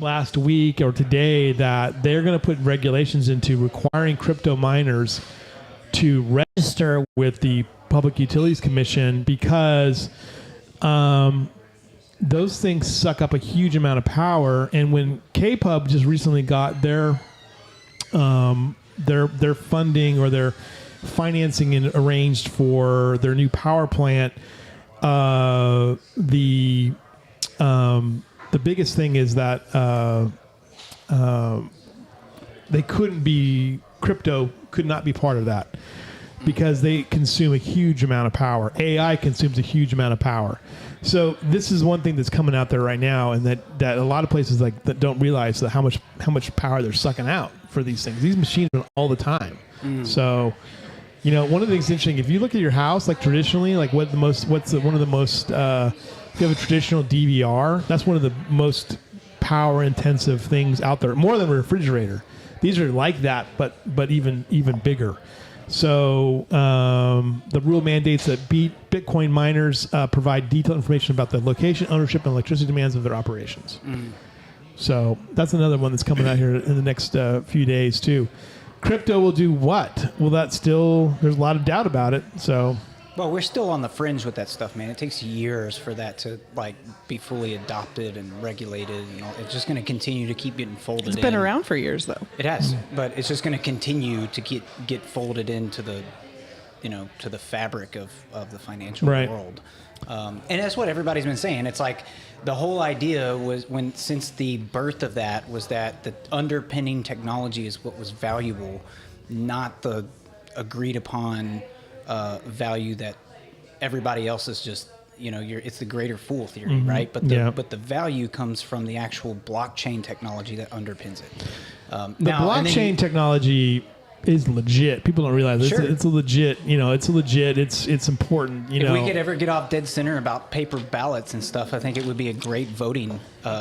last week or today that they're going to put regulations into requiring crypto miners to register with the Public Utilities Commission because those things suck up a huge amount of power. And when KPUB just recently got their funding or their financing arranged for their new power plant, the biggest thing is that crypto could not be part of that because they consume a huge amount of power. AI consumes a huge amount of power. So this is one thing that's coming out there right now, and that a lot of places that don't realize that how much power they're sucking out for these things. These machines run all the time. So, one of the things interesting, if you look at your house, like traditionally, like one of the most, if you have a traditional DVR, that's one of the most power intensive things out there, more than a refrigerator. These are like that, but even bigger. So the rule mandates that Bitcoin miners provide detailed information about the location, ownership, and electricity demands of their operations. So that's another one that's coming out here in the next few days too. Crypto will do what? Well, that's still, there's a lot of doubt about it. So, well, we're still on the fringe with that stuff, man. It takes years for that to like be fully adopted and regulated, and all. It's just going to continue to keep getting folded. It's been around for years, though. It has, but it's just going to continue to get folded into the, to the fabric of the financial world. And that's what everybody's been saying. It's like the whole idea was since the birth of that was that the underpinning technology is what was valuable, not the agreed upon value that everybody else is just, it's the greater fool theory, right? But the value comes from the actual blockchain technology that underpins it. The blockchain technology is legit. People don't realize it's a legit. It's important. If we could ever get off dead center about paper ballots and stuff, I think it would be a great voting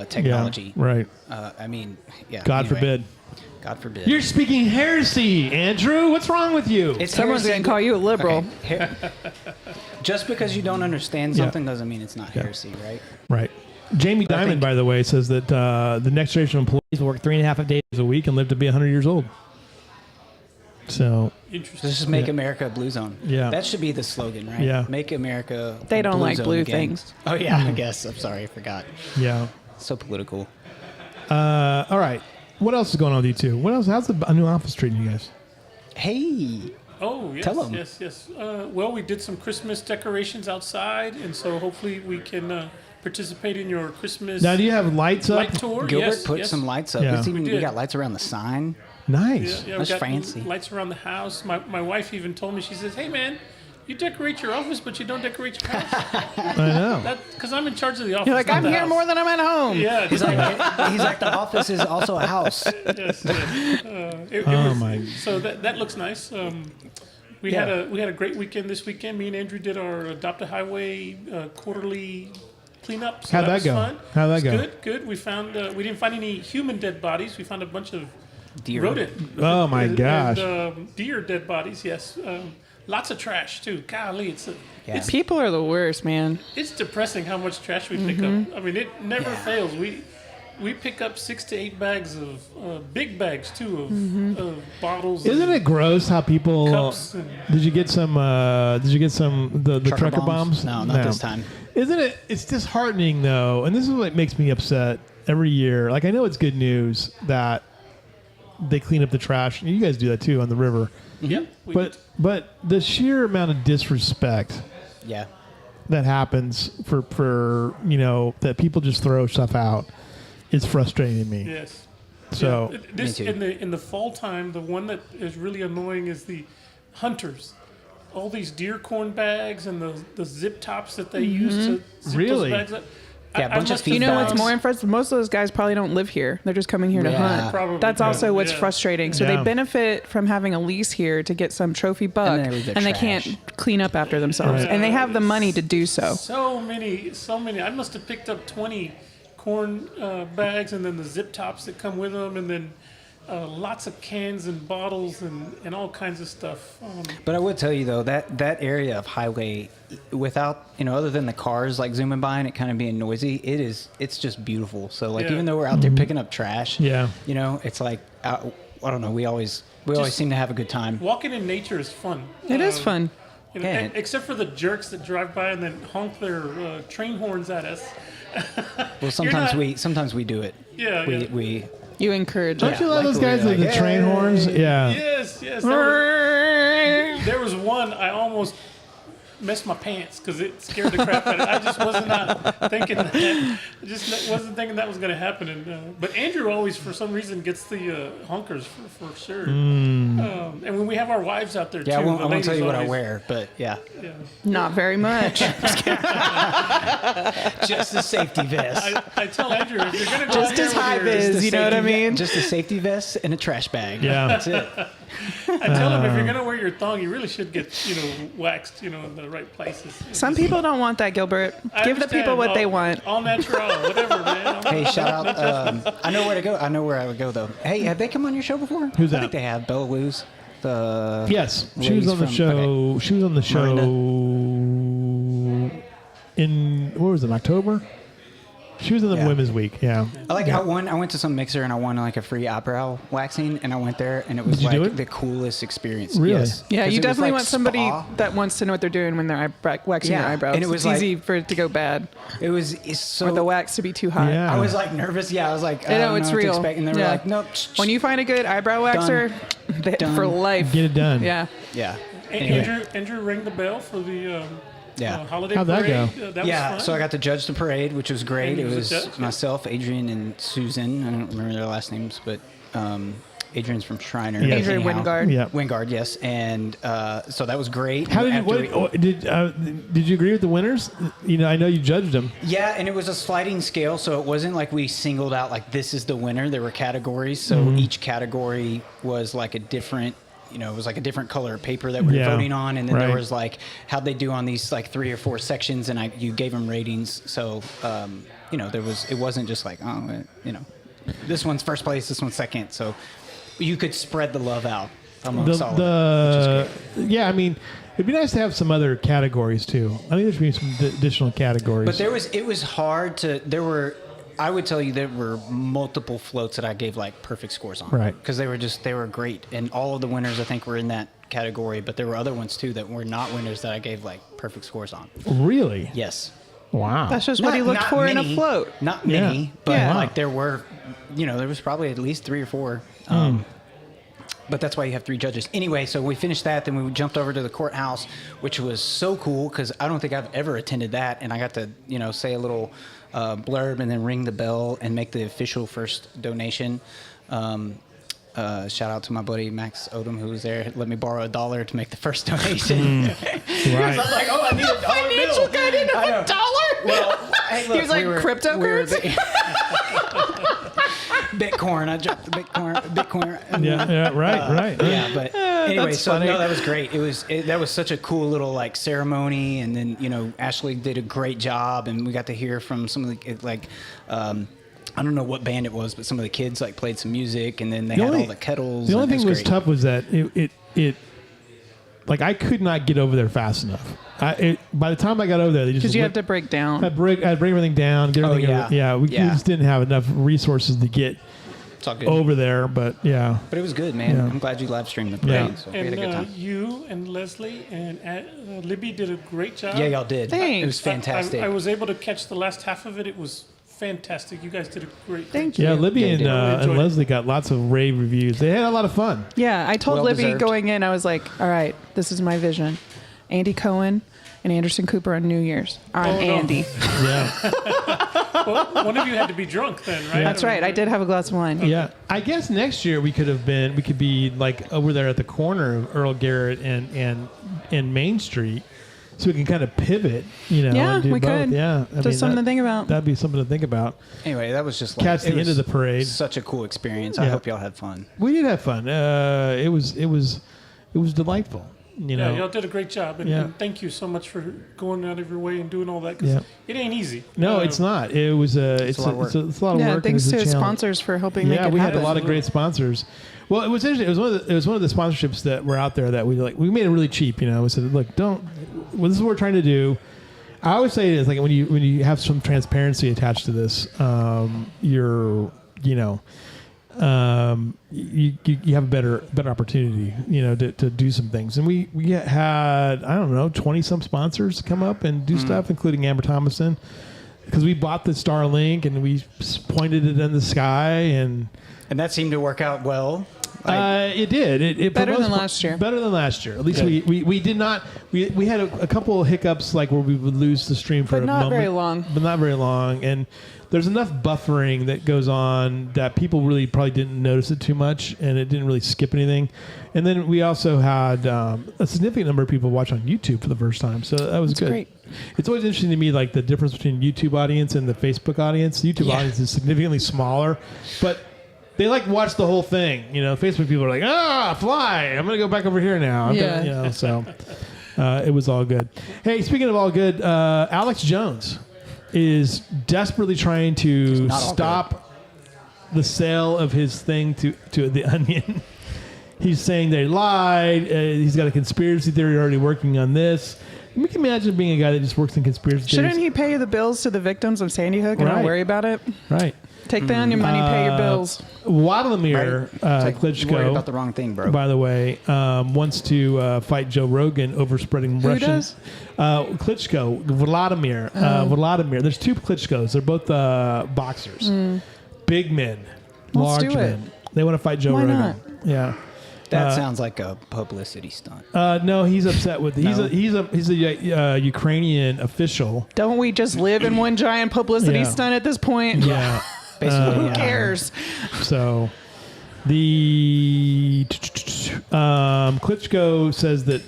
technology. Yeah, right. God forbid. God forbid. You're speaking heresy, Andrew. What's wrong with you? Someone's going to call you a liberal. Okay. Just because you don't understand something doesn't mean it's not heresy, right? Right. Jamie Dimon, by the way, says that the next generation of employees will work 3.5 days a week and live to be 100 years old. So this is Make America a Blue Zone. Yeah. That should be the slogan, right? Yeah. Make America They don't blue like zone blue again. things. Oh, yeah, I guess. I'm sorry. I forgot. Yeah. So political. All right. What else is going on with you two? What else? How's the new office treating you guys? Hey. Oh, yes, Tell 'em. yes. Well, we did some Christmas decorations outside, and so hopefully we can participate in your Christmas Now, do you have lights up? light tour. Gilbert put some lights up. Yeah. We got lights around the sign. Nice. Yeah, we That's got fancy. lights around the house. My wife even told me, she says, "Hey, man, you decorate your office, but you don't decorate your house." I know. Because I'm in charge of the office. You're like, not I'm the here house." more than I'm at home. Yeah. He's like, the office is also a house. Yes. So that looks nice. We had a great weekend this weekend. Me and Andrew did our Adopt a Highway quarterly cleanup. So How'd that was go? Fun. How'd that go? Good. We found we didn't find any human dead bodies. We found a bunch of Deer. rodent. Oh my gosh. And, deer dead bodies. Yes. Lots of trash too. Golly, it's People are the worst, man. it's depressing how much trash we pick up. I mean, it never fails. We pick up 6 to 8 bags of big bags too of bottles. Isn't it gross how people? Cups and- Did you get some? The trucker bombs? No, not this time. Isn't it? It's disheartening though, and this is what makes me upset every year. Like I know it's good news that they clean up the trash. You guys do that too on the river. Yeah. But the sheer amount of disrespect Yeah. that happens for that people just throw stuff out is frustrating to me. Yes. So This Me too. in the fall time, the one that is really annoying is the hunters. All these deer corn bags and the zip tops that they use to zip Really? those bags up. Yeah, a bunch of must feed have You know what's bags. more impressive? Most of those guys probably don't live here. They're just coming here to Yeah. hunt. Probably, That's yeah. also what's Yeah. frustrating. So Yeah. they benefit from having a lease here to get some trophy buck, And then they leave their and they trash. can't clean up after themselves. Right. And they have the money to do so. So many. I must have picked up 20 corn bags, and then the zip tops that come with them, and then lots of cans and bottles and all kinds of stuff. But I would tell you though that area of highway, without other than the cars like zooming by and it kind of being noisy, it's just beautiful. So like Yeah. even though we're out there picking up trash, Yeah. it's like I don't know. We always seem to have a good time. Walking in nature is fun. It is fun. Yeah. Except for the jerks that drive by and then honk their train horns at us. Well, sometimes we do it. Yeah, yeah. We You encourage don't it. you love those luckily, guys with the like, train horns? Yeah. Yes. There was one I almost messed my pants because it scared the crap out of me. I just was not thinking that. I just wasn't thinking that was going to happen. But Andrew always, for some reason, gets the honkers for sure. And when we have our wives out there too, I the won't tell you ladies what I always- wear, but yeah, Not very much. just a safety vest. I tell Andrew, if you're going to go Just out there as with high your- vis, you know what I mean? Just a safety vest and a trash bag. Yeah. That's it. I tell him if you're going to wear your thong, you really should get waxed, in the right places. Some people don't want that, Gilbert. I Give the people understand. what they want. All natural, whatever, man. Hey, shout out. I know where to go. I know where I would go, though. Hey, have they come on your show before? Who's I that? think they have. Bella Lou's. Yes, she was on the show. Okay. She was on the show in, what was it, October? She was in the Women's Week, yeah. I went to some mixer and I won like a free eyebrow waxing, and I went there and it was like the coolest experience. Really? Yes. Yeah, you definitely want somebody that wants to know what they're doing when they're waxing their eyebrows. And it was easy for it to go bad. Or the wax to be too hot. Yeah. I was like nervous. Yeah, I was like, I know it's real. And they were like, nope. When you find a good eyebrow waxer, for life. Get it done. Yeah. Yeah. Andrew rang the bell for the holiday How'd parade. How'd that go? That was fun. So I got to judge the parade, which was great. It was myself, Adrian, and Susan. I don't remember their last names, but Adrian's from Shriner. Yeah. Adrian Wingard. Yeah. Wingard, yes. And so that was great. How did you agree with the winners? I know you judged them. Yeah, and it was a sliding scale, so it wasn't like we singled out like this is the winner. There were categories, so each category was like a different. It was like a different color of paper that we were voting on, and then there was like how'd they do on these like 3 or 4 sections, and you gave them ratings. So it wasn't just like this one's first place, this one's second. So you could spread the love out amongst all of it. Which is great. Yeah, I mean, it'd be nice to have some other categories too. I think there should be some additional categories. But it was hard to. I would tell you there were multiple floats that I gave like perfect scores on. Right. Because they were great. And all of the winners I think were in that category, but there were other ones too that were not winners that I gave like perfect scores on. Really? Yes. Wow. That's just what he looked for in a float. Not many, but like there were, there was probably at least 3 or 4. But that's why you have 3 judges. Anyway, so we finished that, then we jumped over to the courthouse, which was so cool because I don't think I've ever attended that, and I got to, say a little blurb and then ring the bell and make the official first donation. Shout out to my buddy Max Odom, who was there. Let me borrow $1 to make the first donation. Right. I was like, I need $1 Financial guy didn't have $1. Well, hey, look, he was like, cryptocurrency? Bitcoin. I dropped the Bitcoin. Right. Yeah, but anyway, so funny. no, that was great. That was such a cool little like ceremony, and then Ashley did a great job, and we got to hear from some of the I don't know what band it was, but some of the kids like played some music, and then they had all the kettles. The only thing that was tough was that it I could not get over there fast enough. By the time I got over there, they just because you have to break down. I'd break everything down. Get everything we just didn't have enough resources to get over there. But but it was good, man. Yeah. I'm glad you live streamed the parade. So we had a good time. You and Leslie and Libby did a great job. Yeah, y'all did. Thanks. It was fantastic. I was able to catch the last half of it. It was fantastic. You guys did a great job. Thank you. Yeah, Libby and Leslie got lots of rave reviews. They had a lot of fun. Yeah, I told Libby going in, I was like, all right, this is my vision. Andy Cohen and Anderson Cooper on New Year's. I'm Andy. Yeah. Well, one of you had to be drunk then, right? That's right. I did have a glass of wine. Yeah. I guess next year we could be like over there at the corner of Earl Garrett and Main Street. So we can kind of pivot, Yeah, and do we both. could. Yeah, Just something to think about. That'd be something to think about. Anyway, that was just catch the end of the parade. Such a cool experience. I hope y'all had fun. We did have fun. It was delightful. Yeah, y'all did a great job, and thank you so much for going out of your way and doing all that because it ain't easy. No, it's not. It was it's a lot of work. It's a lot of work. Thanks to sponsors for helping make it happen. Yeah, we had a lot of great sponsors. Well, it was interesting. It was one of the sponsorships that were out there that we made it really cheap. We said, look, this is what we're trying to do. I always say it is like when you have some transparency attached to this, you have a better opportunity, to do some things. And we had, I don't know, 20 some sponsors come up and do stuff, including Amber Thomason, because we bought the Starlink and we pointed it in the sky and that seemed to work out well. It did. It better than last year. Better than last year. At least we did not. We had a couple of hiccups like where we would lose the stream for a moment. But not very long. And there's enough buffering that goes on that people really probably didn't notice it too much, and it didn't really skip anything. And then we also had a significant number of people watch on YouTube for the first time, so that was good. Great. It's always interesting to me, like the difference between YouTube audience and the Facebook audience. The YouTube audience is significantly smaller, but they watch the whole thing. Facebook people are like, fly! I'm gonna go back over here now. So it was all good. Hey, speaking of all good, Alex Jones is desperately trying to stop the sale of his thing to the Onion. He's saying they lied. He's got a conspiracy theory already working on this. We can imagine being a guy that just works in conspiracy theories. Shouldn't he pay the bills to the victims of Sandy Hook and not worry about it? Right. Take down your money, pay your bills. Vladimir Klitschko, worried about the wrong thing, bro. by the way, wants to fight Joe Rogan over spreading Russian. Does? Klitschko, Vladimir. Vladimir. There's two Klitschkos. They're both boxers. Big men. Let's large do it. men. They want to fight Joe Why Rogan. not? Yeah. That sounds like a publicity stunt. No, he's upset with No. he's a Ukrainian official. Don't we just live in one giant publicity stunt at this point? Yeah. Basically, Who cares? So the Klitschko says that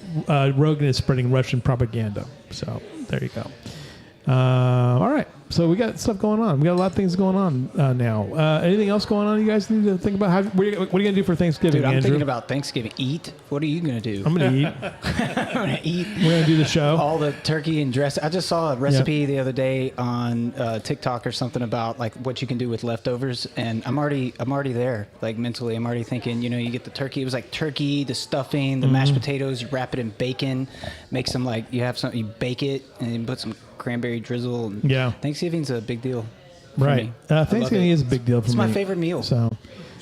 Rogan is spreading Russian propaganda. So there you go. All right. So we got stuff going on. We got a lot of things going on now. Anything else going on you guys need to think about? What are you going to do for Thanksgiving, Dude, I'm Andrew? thinking about Thanksgiving. Eat? What are you going to do? I'm going to eat. I'm going to eat. We're going to do the show. All the turkey and dress. I just saw a recipe the other day on TikTok or something about like what you can do with leftovers, and I'm already there. Like mentally, I'm already thinking. You know, you get the turkey. It was like turkey, the stuffing, the mashed potatoes. You wrap it in bacon, make some like you have some. You bake it and you put some cranberry drizzle. And Yeah. Thanksgiving's a big deal. For Right. me. Thanksgiving is a big deal for me. It's my favorite meal. So,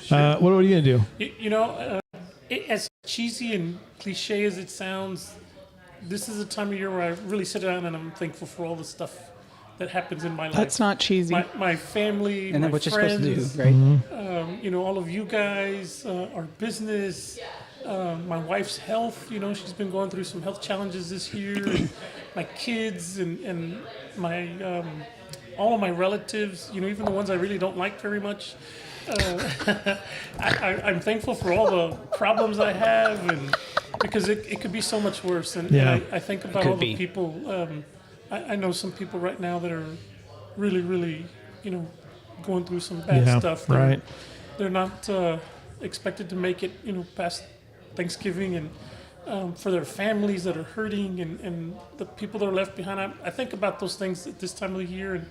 what are you going to do? You know, as cheesy and cliche as it sounds, this is a time of year where I really sit down and I'm thankful for all the stuff that happens in my life. That's not cheesy. My family, And my then what you're friends, supposed to do, right? you know, all of you guys, our business, my wife's health. You know, she's been going through some health challenges this year. And my kids and my all of my relatives. You know, even the ones I really don't like very much. I'm thankful for all the problems I have, and because it could be so much worse. And I think about all the people. I know some people right now that are really, really, you know, going through some bad stuff. They're not expected to make it, you know, past Thanksgiving, and for their families that are hurting, and the people that are left behind. I think about those things at this time of the year,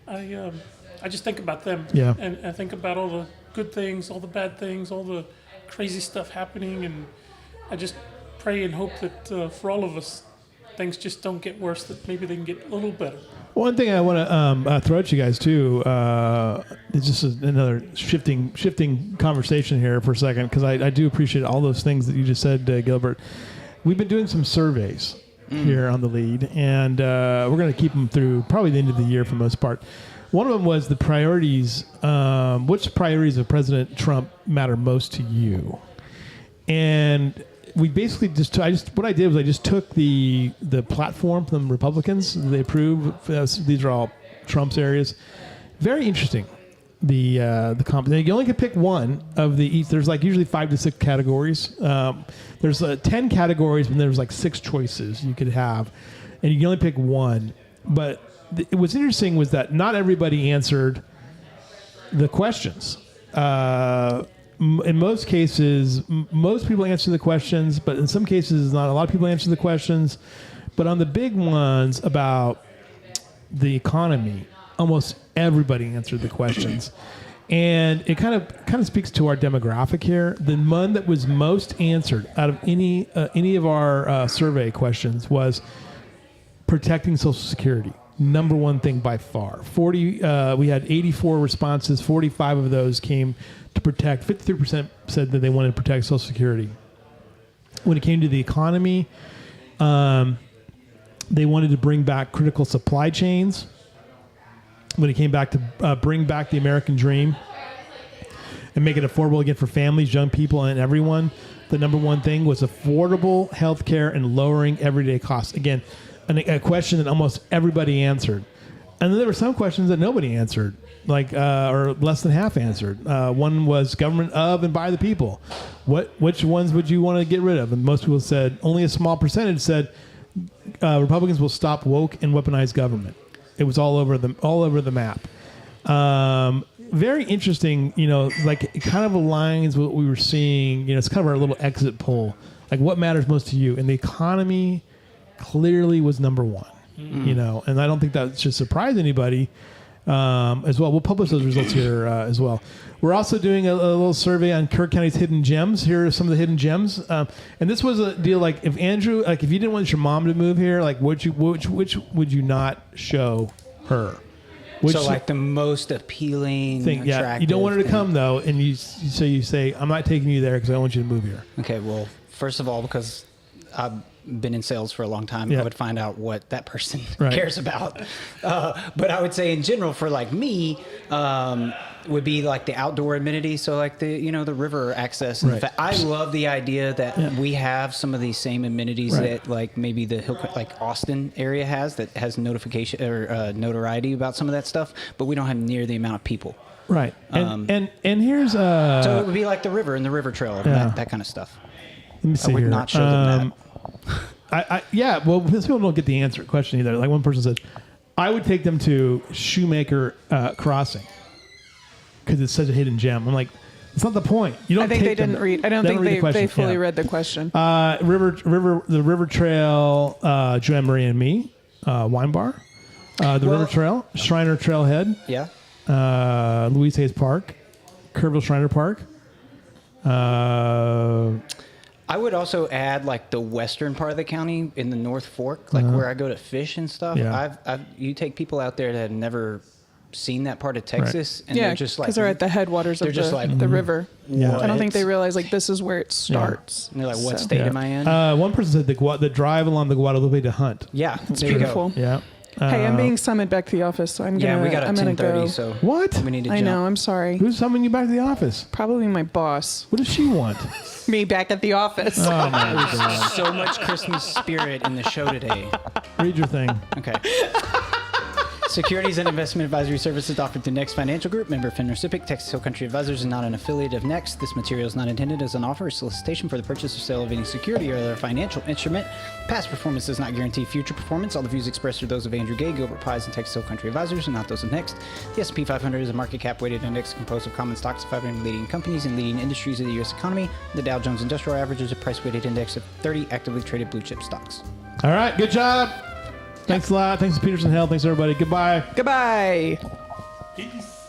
and I just think about them. Yeah. And I think about all the good things, all the bad things, all the crazy stuff happening, and I just pray and hope that for all of us, things just don't get worse, that maybe they can get a little better. One thing I want to throw at you guys too, it's just another shifting conversation here for a second, because I do appreciate all those things that you just said, Gilbert. We've been doing some surveys here on the lead, and we're going to keep them through probably the end of the year for the most part. One of them was the priorities. Which priorities of President Trump matter most to you? And we basically what I did was I just took the platform from Republicans. They approve. These are all Trump's areas. Very interesting. The comp. You only can pick one of the each. There's like usually 5 to 6 categories. There's 10 categories, and there's like 6 choices you could have, and you can only pick one. But what's interesting was that not everybody answered the questions. In most cases, most people answer the questions, but in some cases, not a lot of people answer the questions. But on the big ones about the economy, almost everybody answered the questions. And it kind of speaks to our demographic here. The one that was most answered out of any of our survey questions was protecting Social Security. Number one thing by far. We had 84 responses. 45 of those came to protect. 53% said that they wanted to protect Social Security. When it came to the economy, they wanted to bring back critical supply chains. When it came back to bring back the American dream and make it affordable again for families, young people, and everyone, the number one thing was affordable health care and lowering everyday costs. Again, a question that almost everybody answered. And then there were some questions that nobody answered, or less than half answered. One was government of and by the people. Which ones would you want to get rid of? And most people said, only a small percentage said Republicans will stop woke and weaponized government. It was all over the map. Very interesting, like it kind of aligns with what we were seeing. It's kind of our little exit poll. Like what matters most to you? And the economy clearly was number one, and I don't think that should surprise anybody. as well. We'll publish those results here as well. We're also doing a little survey on Kerr County's hidden gems. Here are some of the hidden gems. And this was a deal like if Andrew, like if you didn't want your mom to move here, like which would you not show her? So like the most appealing thing. Yeah, you don't want her to come though, and you say I'm not taking you there because I want you to move here. Okay, well, first of all, because I've been in sales for a long time, I would find out what that person cares about. But I would say in general, for like me, would be like the outdoor amenities. So like the river access. And I love the idea that we have some of these same amenities that like maybe the like Austin area has, that has notification or notoriety about some of that stuff, but we don't have near the amount of people. Right. And here's so it would be like the river and the river trail and that kind of stuff. Let me see I would here. not show them that. Well, because people don't get the answer question either. Like one person said, I would take them to Shoemaker Crossing because it's such a hidden gem. I'm like, it's not the point. You don't. I think they didn't read. I don't think they fully read the question. The River Trail, Joanne Marie and Me, Wine Bar, River Trail, Shriner Trailhead, Louise Hayes Park, Kerrville Shriner Park. I would also add like the western part of the county in the North Fork, like where I go to fish and stuff. You take people out there that have never seen that part of Texas, and they're just like, because they're at the headwaters of the river. Yeah. I don't think they realize like this is where it starts. And they're like, what state am I in? One person said the drive along the Guadalupe to hunt. Yeah, it's beautiful. Yeah. Hey, I'm being summoned back to the office, so I'm gonna. We got I'm 10:30. go. So what? We need to I jump. know. I'm sorry. Who's summoning you back to the office? Probably my boss. What does she want? Me back at the office. Oh my God. So much Christmas spirit in the show today. Read your thing. Okay. Securities and investment advisory services offered through Next Financial Group, member FINRA SIPC. Texas Hill Country Advisors is not an affiliate of Next. This material is not intended as an offer or solicitation for the purchase or sale of any security or other financial instrument. Past performance does not guarantee future performance. All the views expressed are those of Andrew Gay, Gilbert, Paiz, and Texas Hill Country Advisors, and not those of Next. The S&P 500 is a market cap weighted index composed of common stocks of 500 leading companies and leading industries of the U.S. economy. The Dow Jones Industrial Average is a price weighted index of 30 actively traded blue chip stocks. All right. Good job. Thanks a lot. Thanks to Peterson Hill. Thanks everybody. Goodbye. Goodbye. Peace.